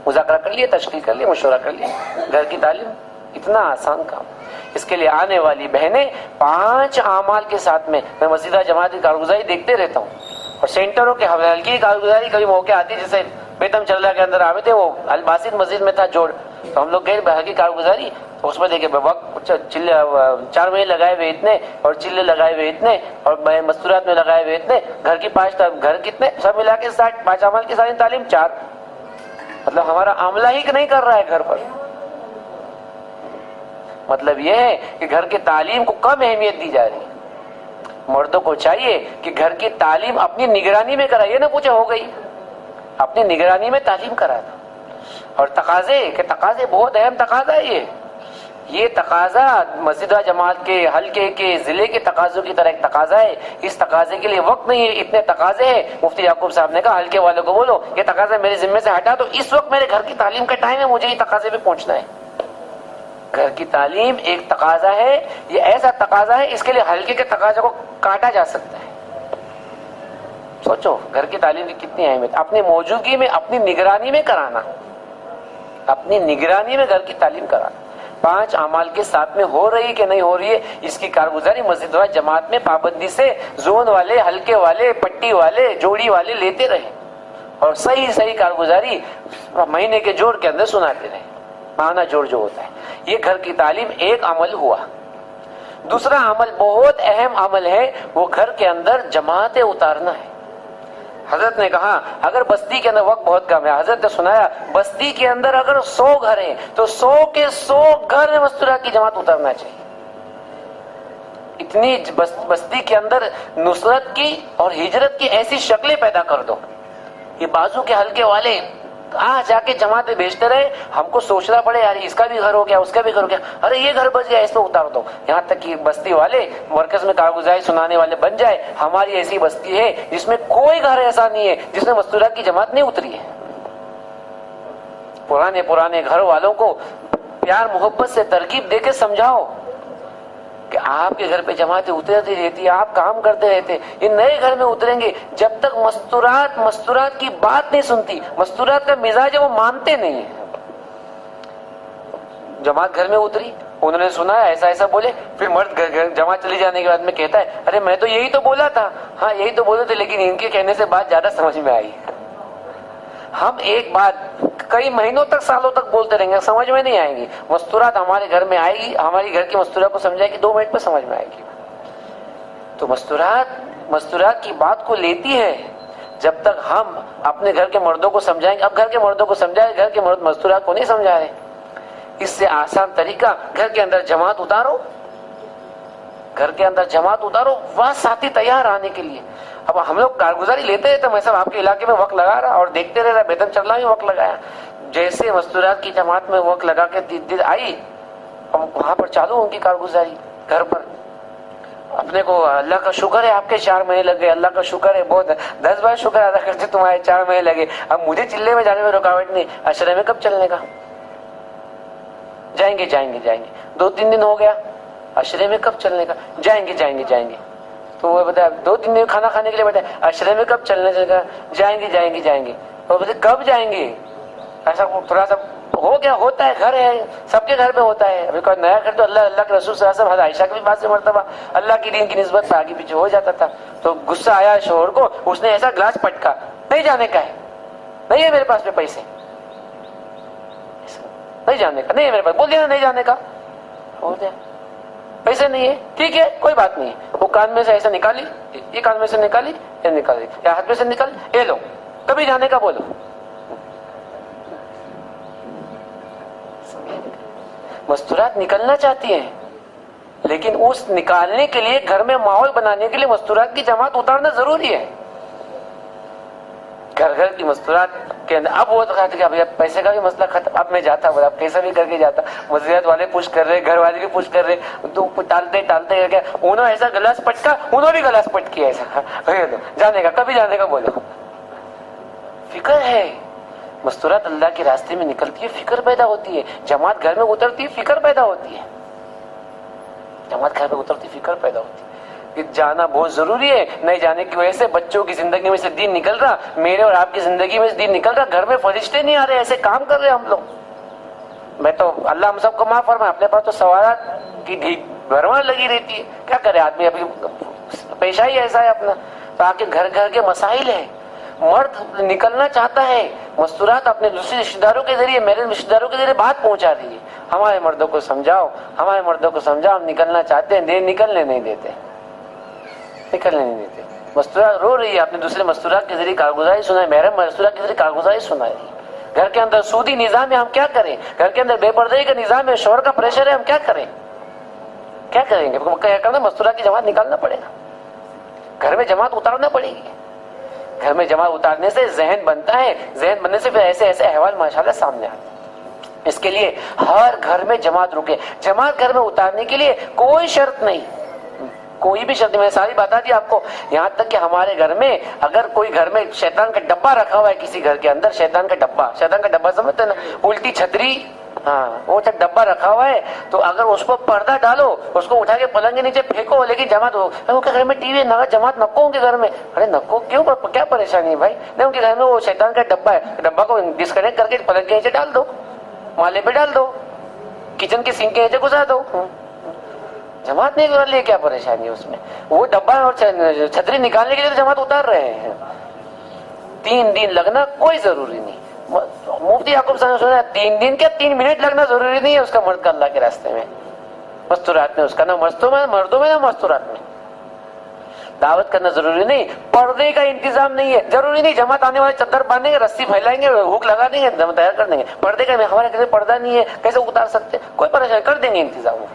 مذاکرہ کر لیے، تشکیل کر لیے، مشورہ کر لیے، گھر کی تعلیم اتنا آسان کام۔ اس کے لیے آنے والی بہنیں 5 اعمال کے ساتھ میں مسجدہ جماعت کی کارگزاری دیکھتے رہتا ہوں، اور سینٹروں کے ہلکی کارگزاری کبھی موقع آتی، جیسے بیتم چلہ کے اندر آئے تھے، وہ الباسط مسجد میں تھا جوڑ، تو ہم لوگ گئے ہلکی کارگزاری، اس میں دیکھے وقت 4 مہینے لگائے ہوئے اتنے، اور چلے لگائے ہوئے اتنے، اور مستورات میں لگائے ہوئے اتنے، گھر کی 5 گھر کتنے سب ملا کے 5 اعمال کی ساری تعلیم 4، مطلب ہمارا عملہ ہی نہیں کر رہا ہے گھر پر۔ مطلب یہ ہے کہ گھر کی تعلیم کو کم اہمیت دی جا رہی ہے۔ مردوں کو چاہیے کہ گھر کی تعلیم اپنی نگرانی میں کرائے، یہ نہ پوچھے ہو گئی، اپنی نگرانی میں تعلیم کرانا۔ اور تقاضے بہت اہم تقاضا ہے یہ تقاضا مسجدہ جماعت کے حلقے کے ضلع کے تقاضوں کی طرح ایک تقاضا ہے۔ اس تقاضے کے لیے وقت نہیں ہے، اتنے تقاضے ہیں۔ مفتی یعقوب صاحب نے کہا حلقے والوں کو بولو یہ تقاضا میرے ذمے سے ہٹا دو، اس وقت میرے گھر کی تعلیم کا ٹائم ہے، مجھے یہ تقاضے پہ پہنچنا ہے۔ گھر کی تعلیم ایک تقاضا ہے، یہ ایسا تقاضا ہے، اس کے لیے حلقے کے تقاضے کو کاٹا جا سکتا ہے۔ سوچو گھر کی تعلیم کی کتنی اہمیت، اپنی موجودگی میں اپنی نگرانی میں کرانا، اپنی نگرانی میں گھر کی تعلیم کرانا۔ 5 اعمال کے ساتھ میں ہو رہی کہ نہیں ہو رہی ہے، اس کی کارگزاری مسجد و جماعت میں پابندی سے زون والے، حلقے والے، پٹی والے، جوڑی والے لیتے رہے، اور صحیح کارگزاری مہینے کے جوڑ کے اندر سناتے رہے، ماہانہ جوڑ جو ہوتا ہے۔ یہ گھر کی تعلیم ایک عمل ہوا۔ دوسرا عمل بہت اہم عمل ہے، وہ گھر کے اندر جماعتیں اتارنا ہے۔ حضرت نے کہا اگر بستی کے اندر، وقت بہت کم ہے، حضرت نے سنایا بستی کے اندر اگر 100 گھر ہیں تو 100 کے 100 گھر میں مستورات کی جماعت اترنا چاہیے۔ اتنی بستی کے اندر نصرت کی اور ہجرت کی ایسی شکلیں پیدا کر دو، یہ بازو کے حلقے والے جا کے جماعتیں بھیجتے رہے، ہم کو سوچنا پڑے یار اس کا بھی گھر ہو گیا، اس کا بھی گھر ہو گیا، ارے یہ گھر بچ گیا، اس کو اتار دو، یہاں تک کہ بستی والے مرکز میں کارگزاری سنانے والے بن جائے۔ ہماری ایسی بستی ہے جس میں کوئی گھر ایسا نہیں ہے جس میں مستورات کی جماعت نہیں اتری ہے۔ پرانے گھر والوں کو پیار محبت سے ترغیب دے کے سمجھاؤ کہ آپ کے گھر پہ جماعتیں اترتی رہتی ہے، آپ کام کرتے رہتے، یہ نئے گھر میں اتریں گے۔ جب تک مستورات کی بات نہیں سنتی، مستورات کا مزاج ہے وہ مانتے نہیں ہیں۔ جماعت گھر میں اتری، انہوں نے سنا ایسا بولے، پھر مرد جماعت چلی جانے کے بعد میں کہتا ہے ارے میں تو یہی تو بولا تھا، ہاں یہی تو بولے تھے، لیکن ان کے کہنے سے بات زیادہ سمجھ میں آئی۔ ہم ایک بات کئی مہینوں تک، سالوں تک بولتے رہیں گے، سمجھ میں نہیں آئیں گی۔ مستورات ہمارے گھر میں آئے گی، ہماری گھر کی مستورات کو سمجھائے گی، 2 منٹ میں سمجھ میں آئے گی۔ تو مستورات کی بات کو لیتی ہے۔ جب تک ہم اپنے گھر کے مردوں کو سمجھائیں گے، اب گھر کے مردوں کو سمجھائے، گھر کے مرد مستورات کو نہیں سمجھا رہے۔ اس سے آسان طریقہ گھر کے اندر جماعت اتارو، گھر کے اندر جماعت اتارو، وہاں ساتھی تیار آنے کے لیے۔ اب ہم لوگ کارگزاری لیتے رہتے، میں سب آپ کے علاقے میں وقت لگا رہا اور دیکھتے رہ رہا، بیتم چلنا میں وقت لگایا، جیسے مستورات کی جماعت میں وقت لگا کے دل آئی، اب وہاں پر چالو ان کی کارگزاری گھر پر۔ اپنے کو اللہ کا شکر ہے آپ کے 4 مہینے لگ گئے، اللہ کا شکر ہے، بہت 10 بار شکر ادا کرتے تمہارے 4 مہینے لگے۔ اب مجھے چلے میں جانے میں رکاوٹ نہیں، عشرے میں کب چلنے کا؟ جائیں گے 2-3 دن ہو گیا، عشرے میں کب چلنے کا؟ جائیں گے۔ تو وہ بتایا 2-3 دن کھانا کھانے کے لیے بیٹھے، عشرے میں کب چلنے کا؟ جائیں گے۔ وہ بولے کب جائیں گے؟ ایسا تھوڑا سا ہو گیا، ہوتا ہے، گھر ہے، سب کے گھر پہ ہوتا ہے۔ ابھی کوئی نیا گھر تو اللہ کے رسول صلی اللہ علیہ وسلم، عائشہ کی بھی بات سے مرتبہ اللہ کی دین کی نسبت پہ آگے پیچھے ہو جاتا تھا۔ تو غصہ آیا شوہر کو، اس نے ایسا گلاس پٹکا، نہیں جانے کا ہے، نہیں ہے میرے پاس میں پیسے، نہیں جانے کا، نہیں ہے میرے پاس، بول دیا نہیں جانے کا، ہو گیا، پیسے نہیں ہے، ٹھیک ہے کوئی بات نہیں ہے۔ وہ کان میں سے ایسا نکالی، یہ کان میں سے نکالی، یہ نکالی، یا ہاتھ میں سے نکالی، یہ لو، کبھی جانے کا بولو۔ مستورات نکلنا چاہتی ہیں، لیکن اس نکالنے کے لیے گھر میں ماحول بنانے کے لیے مستورات کی جماعت اتارنا ضروری ہے. گھر گھر کی مستورات کے اندر اب وہ تو کہتے کہ اب پیسے کا بھی مسئلہ ختم، اب میں جاتا ہوں، اب کیسا بھی کر کے جاتا، مسجد والے پوچھ کر رہے، گھر والے بھی پوچھ کر رہے، تو ٹالتے کیا انہوں ایسا گلاس پٹکا، انہوں بھی گلاس پٹ کیا ایسا جانے کا، کبھی جانے کا بولو. فکر ہے، مستورات اللہ کے راستے میں نکلتی ہے، فکر پیدا ہوتی ہے. جماعت گھر میں اترتی ہے، فکر پیدا ہوتی ہے. جماعت گھر میں اترتی، فکر پیدا ہوتی ہے کہ جانا بہت ضروری ہے. نہیں جانے کی وجہ سے بچوں کی زندگی میں سے دین نکل رہا، میرے اور آپ کی زندگی میں سے دین نکل رہا. گھر میں فرشتے نہیں آ رہے، ایسے کام کر رہے ہم لوگ. میں تو اللہ ہم سب کو معاف فرمائے، اپنے پاس تو سوالات کی بھرمار لگی رہتی ہے. کیا کرے آدمی، ابھی پیشہ ہی ایسا ہے اپنا. تاکہ گھر گھر کے مسائل ہیں. مرد نکلنا چاہتا ہے، مستورات اپنے دوسرے رشتے داروں کے ذریعے، میرے رشتے داروں کے ذریعے بات پہنچا رہی ہے. ہمارے مردوں کو سمجھاؤ، ہمارے مردوں کو سمجھاؤ، ہم نکلنا چاہتے ہیں، نکلنے نہیں دیتے، نکلنے نہیں دیتے. مستورات رو رہی ہے، اپنے دوسرے مستورات کے ذریعے کارگزاری سنائے، میرے مستورات کے ذریعے کارگزاری سنائے. گھر کے اندر سودی نظام ہے، ہم کیا کریں؟ گھر کے اندر بے پردگی کا نظام ہے، شوہر کا پریشر ہے، ہم کیا کریں؟ کیا کریں گے؟ کیا کرنا، مستورات کی جماعت نکالنا پڑے گا، گھر میں جماعت اتارنا پڑے گی. گھر میں جماعت اتارنے سے ذہن بنتا ہے، ذہن بننے سے پھر ایسے ایسے احوال ماشاءاللہ سامنے آتے ہیں. اس کے لیے ہر گھر میں جماعت رکے. جماعت گھر میں اتارنے کے لیے کوئی شرط نہیں، کوئی بھی شرط نہیں. میں نے ساری بتا دی آپ کو. یہاں تک کہ ہمارے گھر میں اگر کوئی گھر میں شیطان کا ڈبہ رکھا ہوا ہے کسی گھر کے اندر، شیطان کا ڈبہ سمجھتے نا، الٹی چھتری، ہاں وہ جب ڈبہ رکھا ہوا ہے تو اگر اس کو پردہ ڈالو، اس کو اٹھا کے پلنگ کے نیچے پھینکو، لیکن جماعت ہو ان کے گھر میں ٹی وی نہ، جماعت نکو ان کے گھر میں. ارے نکو کیوں، کیا پریشانی ہے بھائی؟ نہیں، ان کے گھر میں وہ شیطان کا ڈبہ ہے، ڈبہ کو ڈسکنیکٹ کر کے پلنگ کے نیچے ڈال دو، مالے پہ ڈال دو، کچن کے سنک کے نیچے گزار دو. جماعت نہیں کر لیے، کیا پریشانی ہے اس میں؟ وہ ڈبہ اور چھتری نکالنے کے لیے جماعت اتار رہے ہیں. 3 دن لگنا کوئی ضروری نہیں. مفتی یعقوب صاحب نے سنا 3 دن کیا 3 منٹ لگنا ضروری نہیں ہے اس کا مرد کا اللہ کے راستے میں، مستورات میں. اس کا نہ مردوں میں نہ مستورات میں. دعوت کرنا ضروری نہیں. پردے کا انتظام نہیں ہے، ضروری نہیں جماعت آنے والے چادر باندھیں گے، رسی پھیلائیں گے، ہک لگا دیں گے، دم تیار کر دیں گے. پردے کا ہمارے گھر میں پردہ نہیں ہے، کیسے اتار سکتے؟ کوئی پریشانی، کر دیں گے انتظام.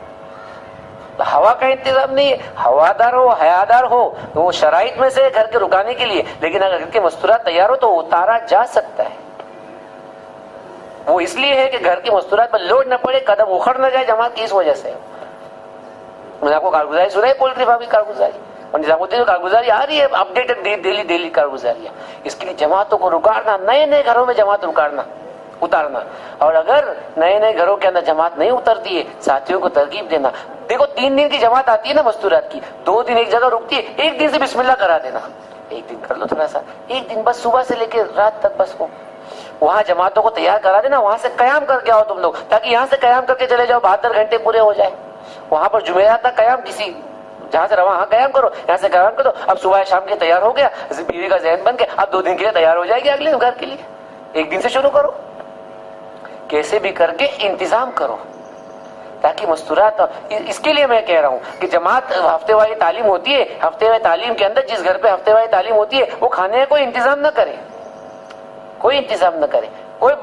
ہوا کا انتظام نہیں ہے، ہوادار ہو، حیادار ہو، تو وہ شرائط میں سے گھر کے رکانے کے لیے. لیکن اگر گھر کے مستورات تیار ہو تو اتارا جا سکتا ہے. وہ اس لیے ہے کہ گھر کی مستورات پر لوڈ نہ پڑے، قدم اکھڑ نہ جائے جماعت کی. اس وجہ سے میں نے آپ کو کارگزاری سنا ہے، پولٹری فارم کی کارگزاری اور نظام الدین کی کارگزاری آ رہی ہے اپڈیٹڈ، ڈیلی کارگزاریاں. اس کے لیے جماعتوں کو رکانا، نئے گھروں میں جماعت اتارنا. اور اگر نئے گھروں کے اندر جماعت نہیں اترتی ہے، ساتھیوں کو ترغیب دینا. دیکھو 3 دن کی جماعت آتی ہے نا مستورات کی، 2 دن ایک جگہ رکتی ہے، 1 دن سے بسم اللہ کرا دینا. 1 دن کر لو تھوڑا سا، 1 دن بس صبح سے لے کے رات تک بس کو وہاں جماعتوں کو تیار کرا دینا. وہاں سے قیام کر کے آؤ تم لوگ، تاکہ یہاں سے قیام کر کے چلے جاؤ، 72 گھنٹے پورے ہو جائے. وہاں پر جمعرات تک قیام، کسی جہاں سے رہا وہاں قیام کرو، یہاں سے قیام کرو. اب صبح شام کے تیار ہو گیا، بیوی کا ذہن بن کے اب 2 دن کے لیے تیار ہو جائے گی اگلے گھر کے لیے. 1 دن سے شروع کرو، کیسے بھی کر کے انتظام کرو تاکہ مستورات. اس کے لیے میں کہہ رہا ہوں کہ جماعت ہفتے والی تعلیم ہوتی ہے، ہفتے والی تعلیم کے اندر جس گھر پہ ہفتے والی تعلیم ہوتی ہے وہ کھانے کا کوئی انتظام نہ کرے، کوئی انتظام نہ کرے، کوئی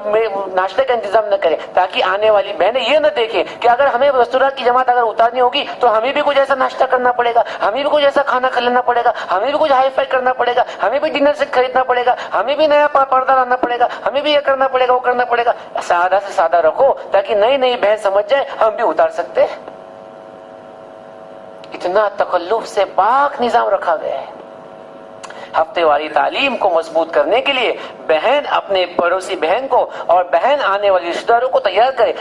ناشتے کا انتظام نہ کرے، تاکہ آنے والی بہنیں یہ نہ دیکھیں کہ اگر ہمیں مستورات کی جماعت اگر اتارنی ہوگی تو ہمیں بھی کچھ ایسا ناشتہ کرنا پڑے گا، ہمیں بھی کچھ ایسا کھانا کھلانا پڑے گا، ہمیں بھی کچھ ہائی فائی کرنا پڑے گا، ہمیں بھی ڈنر سیٹ خریدنا پڑے گا، ہمیں بھی نیا پردہ لانا پڑے گا، ہمیں بھی یہ کرنا پڑے گا، وہ کرنا پڑے گا. سادہ سے سادہ رکھو تاکہ نئی بہن سمجھ جائے ہم بھی اتار سکتے. اتنا تکلف سے پاک نظام رکھا گیا ہے. ہفتے والی تعلیم کو مضبوط کرنے کے لیے بہن اپنے پڑوسی بہن کو اور بہن آنے والی رشتہ داروں کو تیار کرے.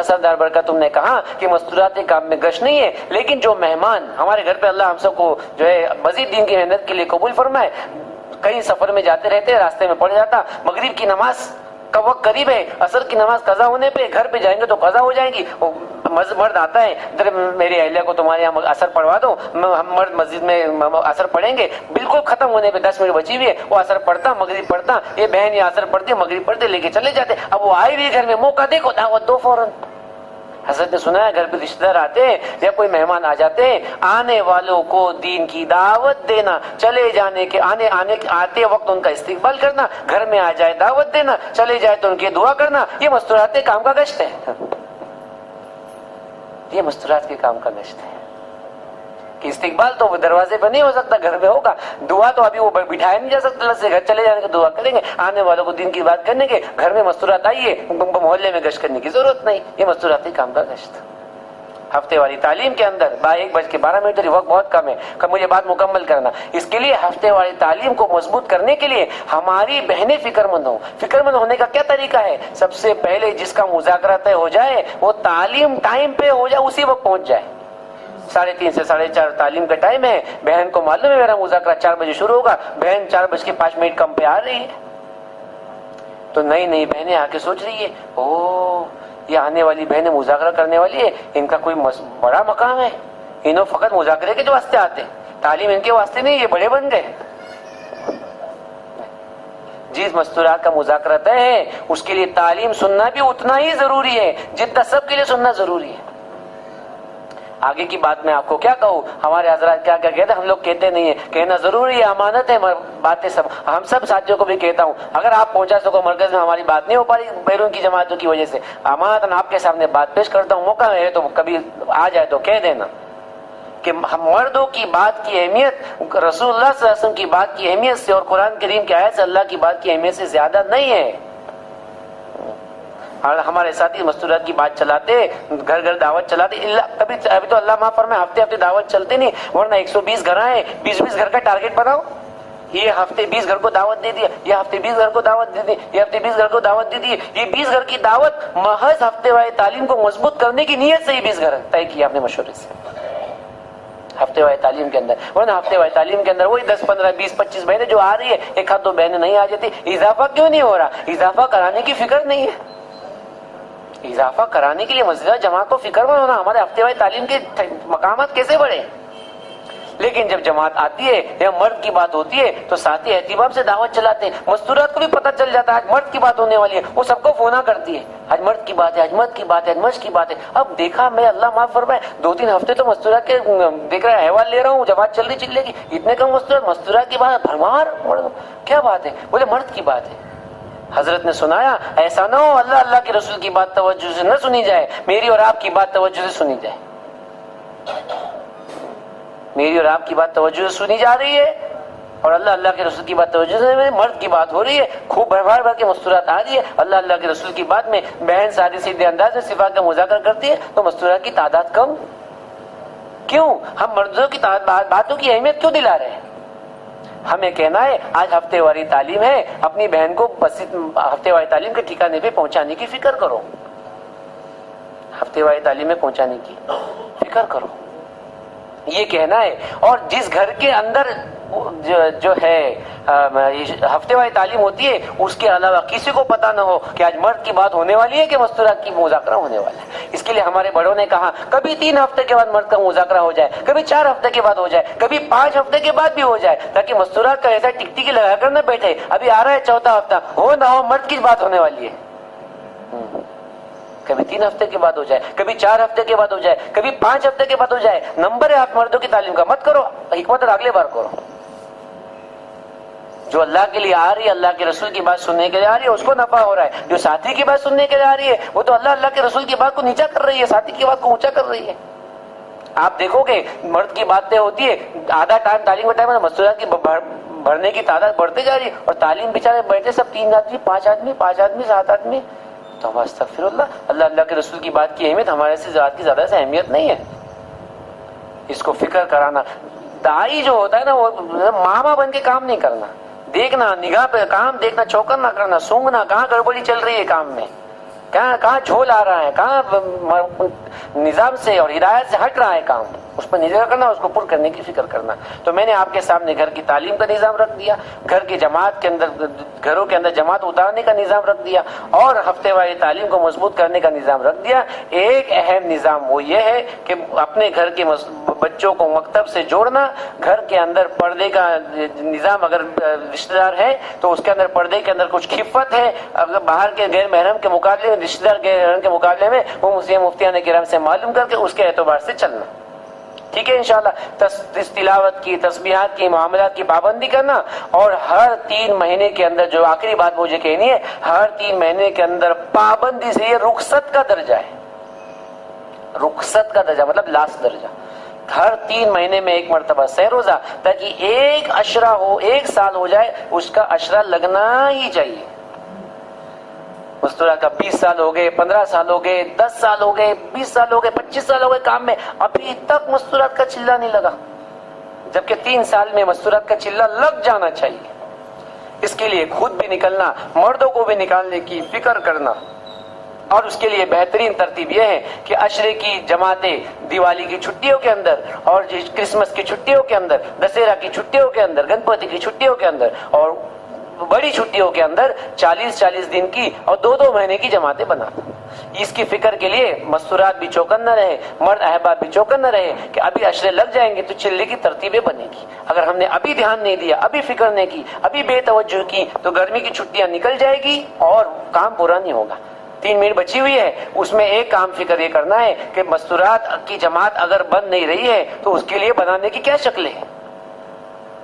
سردار برکت تم نے کہا کہ مستورات کام میں گشت نہیں ہے، لیکن جو مہمان ہمارے گھر پہ اللہ ہم سب کو جو ہے مزید دین کی محنت کے لیے قبول فرمائے. کہیں سفر میں جاتے رہتے، راستے میں پڑ جاتا، مغرب کی نماز کا وقت قریب ہے، عصر کی نماز قضا ہونے پہ گھر پہ جائیں گے تو قضا ہو جائیں گی. مرد آتا ہے، ادھر میری اہلیہ کو تمہارے یہاں اثر پڑھوا دو، ہم مرد مسجد میں اثر پڑھیں گے. بالکل ختم ہونے پہ 10 منٹ بچی ہوئی ہے، وہ اثر پڑھتا، مغرب پڑھتا، یہ بہن یہ اثر پڑھتی، مغرب پڑھتے، لے کے چلے جاتے. اب وہ آئے ہوئی گھر میں، موقع دیکھو دعوت دو فوراً. حضرت نے سنا ہے گھر پہ رشتہ دار آتے ہیں یا کوئی مہمان آ جاتے ہیں، آنے والوں کو دین کی دعوت دینا، چلے جانے کے آتے وقت ان کا استقبال کرنا، گھر میں آ جائے دعوت دینا، چلے جائے تو ان کی دعا کرنا. یہ مستورات کام کا گشت ہے. یہ مستورات کے کام کا گشت ہے کہ استقبال تو وہ دروازے پہ نہیں ہو سکتا، گھر میں ہوگا. دعا تو ابھی وہ بٹھایا نہیں جا سکتا، اللہ سے گھر چلے جانے کے دعا کریں گے، آنے والوں کو دین کی بات کرنے کے. گھر میں مستورات آئیے، محلے میں گشت کرنے کی ضرورت نہیں. یہ مستورات کے کام کا گشت. ہفتے والی تعلیم کے اندر 1:12 وقت بہت کم ہے، مجھے بات مکمل کرنا. اس کے لیے ہفتے والی تعلیم کو مضبوط کرنے کے لیے ہماری بہنیں فکر مند ہوں. فکر مند ہونے کا کیا طریقہ ہے؟ سب سے پہلے جس کا مذاکرہ طے ہو جائے وہ تعلیم ٹائم پہ ہو جائے، اسی وقت پہنچ جائے. 3:30 سے 4:30 تعلیم کا ٹائم ہے. بہن کو معلوم ہے میرا مذاکرہ 4 بجے شروع ہوگا، بہن 4:05 کم پہ آ رہی ہے، تو نئی بہنیں آ کے سوچ رہی ہے یہ آنے والی بہنیں مذاکرہ کرنے والی ہے، ان کا کوئی بڑا مقام ہے، انہوں فقط مذاکرے کے جو واسطے آتے، تعلیم ان کے واسطے نہیں، یہ بڑے بن گئے. جس مستورات کا مذاکرہ طے ہے اس کے لیے تعلیم سننا بھی اتنا ہی ضروری ہے جتنا سب کے لیے سننا ضروری ہے. آگے کی بات میں آپ کو کیا کہوں، ہمارے حضرات کیا کہتے ہیں، ہم لوگ کہتے نہیں ہیں، کہنا ضروری ہے، امانت ہے باتیں سب. ہم سب ساتھیوں کو بھی کہتا ہوں، اگر آپ پہنچا سکو مرکز میں، ہماری بات نہیں ہو پا رہی بیرون کی جماعتوں کی وجہ سے، امانت آپ کے سامنے بات پیش کرتا ہوں. موقع ہے تو کبھی آ جائے تو کہہ دینا کہ مردوں کی بات کی اہمیت رسول اللہ صلی اللہ علیہ وسلم کی بات کی اہمیت سے اور قرآن کریم کی آیت سے اللہ کی بات کی اہمیت سے زیادہ نہیں ہے. ہمارے ساتھی مستورات کی بات چلاتے، گھر گھر دعوت چلاتے، کبھی ابھی تو اللہ معاف فرمائے ہفتے دعوت چلتے نہیں، ورنہ 120 گھر آئے، 20 گھر کا ٹارگیٹ بناؤ. یہ ہفتے 20 گھر کو دعوت دے دیا، یہ ہفتے 20 گھر کو دعوت دے دی، یہ ہفتے 20 گھر کو دعوت دے دی. یہ 20 گھر کی دعوت محض ہفتے والی تعلیم کو مضبوط کرنے کی نیت سے ہی 20 گھر طے کیا اپنے مشورے سے ہفتے والی تعلیم کے اندر. ورنہ ہفتے والی تعلیم کے اندر وہی 10 15 20 25 بہنیں جو آ رہی ہے، 1 آدھ 2 بہنیں نہیں آ جاتی. اضافہ کیوں نہیں ہو رہا؟ اضافہ کرانے کی فکر نہیں ہے. اضافہ کرانے کے لیے مسجد جماعت کو فکر مند ہونا. ہمارے ہفتے والی تعلیم کے مقامات کیسے بڑھے؟ لیکن جب جماعت آتی ہے یا مرد کی بات ہوتی ہے تو ساتھی اہتمام سے دعوت چلاتے ہیں. مستورات کو بھی پتہ چل جاتا ہے آج مرد کی بات ہونے والی ہے، وہ سب کو فونا کرتی ہے، آج مرد کی بات ہے، آج مرد کی بات ہے، آج مرد کی بات ہے. اب دیکھا میں، اللہ معاف فرمائے، 2-3 ہفتے تو مستورات کے دیکھ رہا احوال لے رہا ہوں، جماعت چل رہی چلے گی، اتنے کم مستورات کی بات بھرمار. کیا بات ہے؟ بولے مرد کی بات ہے. حضرت نے سنایا ایسا نہ ہو اللہ کے رسول کی بات توجہ سے نہ سنی جائے، میری اور آپ کی بات توجہ سے سنی جائے. میری اور آپ کی بات توجہ سے سنی جا رہی ہے اور اللہ کے رسول کی بات توجہ سے، مرد کی بات ہو رہی ہے، خوب بھر کے مستورات آ رہی ہے. اللہ کے رسول کی بات میں بہن سادے سیدھے انداز میں صفات کا مذاکرہ کرتی ہے تو مستورات کی تعداد کم. کیوں؟ ہم مردوں کی باتوں کی اہمیت کیوں دلا رہے ہیں؟ ہمیں کہنا ہے آج ہفتے والی تعلیم ہے، اپنی بہن کو ہفتے والی تعلیم کے ٹھکانے پہ پہنچانے کی فکر کرو. ہفتے والی تعلیم میں پہنچانے کی فکر کرو، یہ کہنا ہے. اور جس گھر کے اندر جو ہے ہفتے والی تعلیم ہوتی ہے اس کے علاوہ کسی کو پتا نہ ہو کہ آج مرد کی بات ہونے والی ہے کہ مستورات کی مذاکرہ ہونے والا ہے. اس کے لیے ہمارے بڑوں نے کہا کبھی 3 ہفتے کے بعد مرد کا مذاکرہ ہو جائے، کبھی 4 ہفتے کے بعد ہو جائے، کبھی 5 ہفتے کے بعد بھی ہو جائے، تاکہ مستورات کا ایسا ٹکٹکی لگا کر نہ بیٹھے ابھی آ رہا ہے 4تھا ہفتہ، ہو نہ ہو مرد کی بات ہونے والی ہے. کبھی 3 ہفتے کے بعد ہو جائے، کبھی 4 ہفتے کے بعد ہو جائے، کبھی 5 ہفتے کے بعد ہو جائے. نمبر ہے آپ مردوں کی تعلیم کا، مت کرو، حکمت اور اگلے بار کرو. جو اللہ کے لیے آ رہی ہے، اللہ کے رسول کی بات سننے کے لیے آ رہی ہے، اس کو نفع ہو رہا ہے. جو ساتھی کی بات سننے کے لیے آ رہی ہے وہ تو اللہ کے رسول کی بات کو نیچا کر رہی ہے، ساتھی کی بات کو اونچا کر رہی ہے. آپ دیکھو گے مرد کی باتیں ہوتی ہے، آدھا ٹائم تعلیم کا ٹائم ہے، مستورات کی بڑھنے کی تعداد بڑھتے جا رہی ہے اور تعلیم بیچارے بیٹھے سب 3 آدمی 5 آدمی 7 آدمی. تو ہم استغفر اللہ کے رسول کی بات کی اہمیت ہمارے سے زیادہ سے اہمیت نہیں ہے. اس کو فکر کرانا. دائی جو ہوتا ہے نا وہ ماما بن کے کام نہیں کرنا، دیکھنا، نگاہ پہ کام دیکھنا، چوکر نہ کرنا، سونگنا کہاں گڑبڑی چل رہی ہے کام میں، کہاں جھول آ رہا ہے، کہاں نظام سے اور ہدایت سے ہٹ رہا ہے کام، اس پر نظر کرنا، اس کو پر کرنے کی فکر کرنا. تو میں نے آپ کے سامنے گھر کی تعلیم کا نظام رکھ دیا، گھر کی جماعت کے اندر، گھروں کے اندر جماعت اتارنے کا نظام رکھ دیا اور ہفتے والی تعلیم کو مضبوط کرنے کا نظام رکھ دیا. ایک اہم نظام وہ یہ ہے کہ اپنے گھر کے بچوں کو مکتب سے جوڑنا. گھر کے اندر پردے کا نظام، اگر رشتہ دار ہے تو اس کے اندر پردے کے اندر کچھ خفت ہے، اگر باہر کے غیر محرم کے مقابلے میں، رشتہ دار غیر محرم کے مقابلے میں، وہ مسلم مفتیان کرام سے معلوم کر کے اس کے اعتبار سے چلنا. ٹھیک ہے انشاءاللہ. تلاوت کی، تسبیحات کی، معاملات کی پابندی کرنا اور ہر 3 مہینے کے اندر، جو آخری بات مجھے کہنی ہے، ہر 3 مہینے کے اندر پابندی سے، یہ رخصت کا درجہ ہے، رخصت کا درجہ مطلب لاسٹ درجہ، ہر 3 مہینے میں 1 مرتبہ سہ روزہ، تاکہ ایک عشرہ ہو، 1 سال ہو جائے، اس کا عشرہ لگنا ہی چاہیے۔ مستورات کا 20 سال ہو گئے، 15 سال ہو گئے، 10 سال ہو گئے، 20 سال ہو گئے، 25 سال ہو گئے کام میں، ابھی تک مستورات کا چلہ نہیں لگا، جبکہ 3 سال میں مستورات کا چلہ لگ جانا چاہیے۔ اس کے لیے خود بھی نکلنا، مردوں کو بھی نکالنے کی فکر کرنا، اور اس کے لیے بہترین ترتیب یہ ہے کہ عشرے کی جماعتیں دیوالی کی چھٹیوں کے اندر، اور کرسمس کی چھٹیوں کے اندر، دسہرہ کی چھٹیوں کے اندر، گنپتی کی چھٹیوں کے اندر، اور بڑی چھٹیوں کے اندر 40 دن کی اور 2 مہینے کی جماعتیں بنانا۔ اس کی فکر کے لیے مستورات بھی چوکن نہ رہے، مرد احباب بھی چوکن نہ رہے کہ ابھی عشرے لگ جائیں گے تو چلے کی ترتیبیں بنے گی۔ اگر ہم نے ابھی دھیان نہیں دیا، ابھی فکر نہیں کی، ابھی بے توجہ کی، تو گرمی کی چھٹیاں نکل جائے گی اور کام پورا نہیں ہوگا۔ 3 منٹ بچی ہوئی ہے، اس میں ایک کام فکر یہ کرنا ہے کہ مستورات کی جماعت اگر بن نہیں رہی ہے تو اس کے لیے بنانے کی کیا شکلیں ہیں۔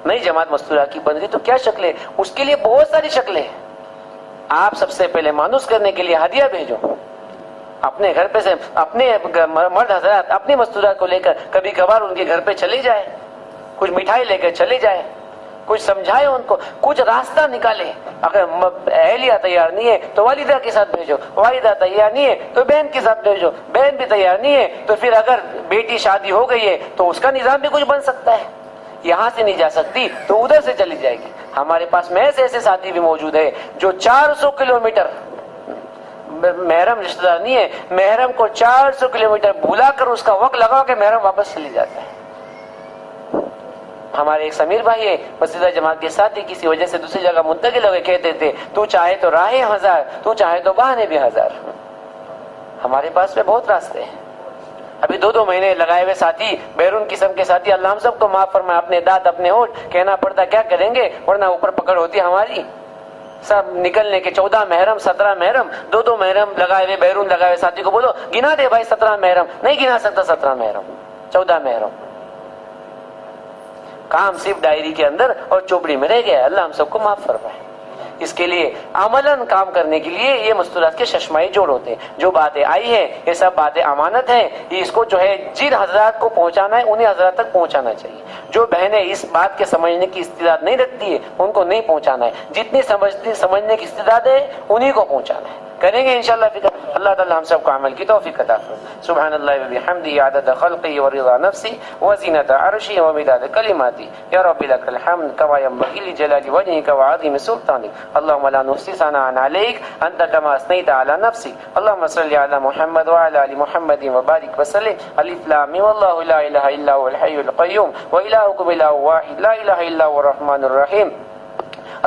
نئی جماعت مستورات کی بن رہی تو کیا شکلیں، اس کے لیے بہت ساری شکلیں ہیں۔ آپ سب سے پہلے مانوس کرنے کے لیے ہدیہ بھیجو، اپنے گھر پہ سے اپنے مرد حضرات اپنی مستورات کو لے کر کبھی کبھار ان کے گھر پہ چلے جائے، کچھ مٹھائی لے کر چلے جائے، کچھ سمجھائے ان کو، کچھ راستہ نکالے۔ اگر اہلیہ تیار نہیں ہے تو والدہ کے ساتھ بھیجو، والدہ تیار نہیں ہے تو بہن کے ساتھ بھیجو، بہن بھی تیار نہیں ہے تو پھر اگر بیٹی شادی ہو گئی ہے تو اس کا نظام بھی کچھ بن سکتا ہے۔ یہاں سے نہیں جا سکتی تو ادھر سے چلی جائے گی۔ ہمارے پاس محض ایسے ساتھی بھی موجود ہے جو 400 کلومیٹر، محرم رشتہ دار نہیں ہے، محرم کو 400 کلومیٹر بھولا کر اس کا وقت لگا کے محرم واپس چلی جاتا ہے۔ ہمارے ایک سمیر بھائی ہے، مسجدہ جماعت کے ساتھ ہی کسی وجہ سے دوسری جگہ منتقل ہوئے، کہتے تھے تو چاہے تو راہیں 1000، تو چاہے تو بہانے بھی 1000۔ ہمارے پاس میں بہت راستے ہیں۔ ابھی 2 مہینے لگائے ہوئے ساتھی، بیرون قسم کے ساتھی، اللہ ہم سب کو معاف فرمائے، اپنے دانت اپنے ہونٹ، کہنا پڑتا کیا کریں گے، ورنہ اوپر پکڑ ہوتی ہماری۔ سب نکلنے کے 14 محرم، 17 محرم، 2 محرم لگائے ہوئے، بیرون لگائے ہوئے ساتھی کو بولو گنا دے بھائی 17 محرم، نہیں گنا سکتا 17 محرم، 14 محرم۔ کام صرف ڈائری کے اندر اور چوپڑی میں رہ گیا، اللہ ہم سب کو معاف فرمائے۔ اس کے لیے عملاً کام کرنے کے لیے یہ مستورات کے ششمائی جوڑ ہوتے ہیں۔ جو باتیں آئی ہیں یہ سب باتیں امانت ہیں، یہ اس کو جو ہے جن حضرات کو پہنچانا ہے انہیں حضرات تک پہنچانا چاہیے۔ جو بہنیں اس بات کے سمجھنے کی استعداد نہیں رکھتی ہے ان کو نہیں پہنچانا ہے، جتنی سمجھنے کی استعداد ہے انہیں کو پہنچانا ہے۔ کریں گے انشاءاللہ فکر، اللہ تعالی ہم سب کو عمل کی توفیق عطا فرمائے۔ سبحان اللہ و بحمدہ عدد خلقہ ورضا نفسہ وزینۃ عرشہ ومداد کلماتہ، یا رب لک الحمد کما ینبغی لجلال وجهک وعظیم سلطانک، اللهم لا نحصی ثناء علیک انت کما اثنیت علی نفسک، اللهم صل علی محمد وعلی آل محمد وبارک وسلم۔ الف لام میم، اللہ لا الہ الا هو الحی القیوم والہکم الہ واحد لا الہ الا هو الرحمن الرحیم۔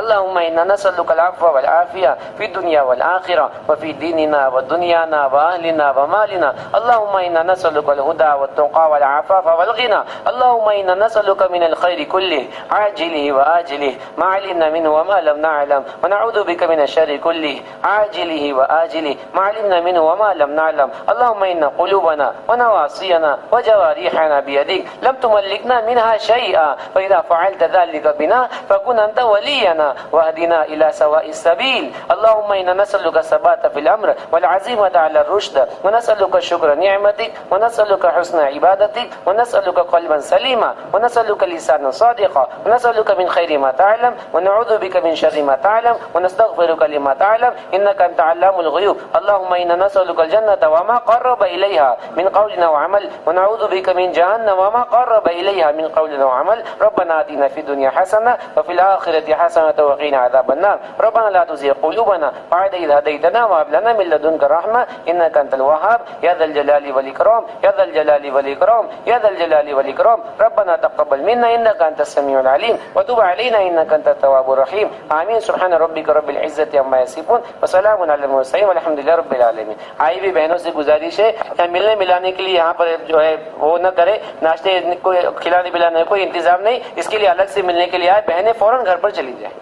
اللهم إنا نسألك العفو والعافية في الدنيا والآخرة وفي ديننا ودنيانا وأهلنا ومالنا، اللهم إنا نسألك الهدى والتقى والعفاف والغنى، اللهم إنا نسألك من الخير كله عاجله وآجله ما علمنا منه وما لم نعلم، ونعوذ بك من الشر كله عاجله وآجله ما علمنا منه وما لم نعلم، اللهم إن قلوبنا ونواصينا وجوارحنا بيدك لم تملكنا منها شيئا، فإذا فعلت ذلك بنا فكن أنت ولينا واهدنا إلى سواء السبيل، اللهم إنا نسألك الثبات في الأمر والعزيمة على الرشد، ونسألك شكر نعمتك، ونسألك حسن عبادتك، ونسألك قلبا سليما، ونسألك لسانا صادقا، ونسألك من خير ما تعلم، ونعوذ بك من شر ما تعلم، ونستغفرك لما تعلم، إنك أنت علام الغيوب، اللهم إنا نسألك الجنة وما قرب إليها من قول وعمل، ونعوذ بك من جهنم وما قرب إليها من قول وعمل، ربنا آتنا في الدنيا حسنة وفي الآخرة حسنة وقنا عذاب النار، ربنا لا تزغ قلوبنا بعد إذ هديتنا وهب لنا من لدنك رحمة إنك أنت الوهاب، يا ذا الجلال والإكرام، يا ذا الجلال والإكرام، يا ذا الجلال والإكرام، ربنا تقبل منا إنك أنت السميع العليم وتب علينا إنك أنت التواب الرحيم، آمين۔ سبحان ربك رب العزة عما يصفون وسلام على المرسلين والحمد لله رب العالمين۔ آئی بھی بہنوں سے گزارش ہے کہ ملنے ملانے کے لیے یہاں پر جو ہے وہ نہ کرے، ناشتے کوئی کھلانے پلانے کوئی انتظام نہیں، اس کے لیے الگ سے ملنے کے لیے آئے، بہنیں فوراً گھر پر چلی جائیں۔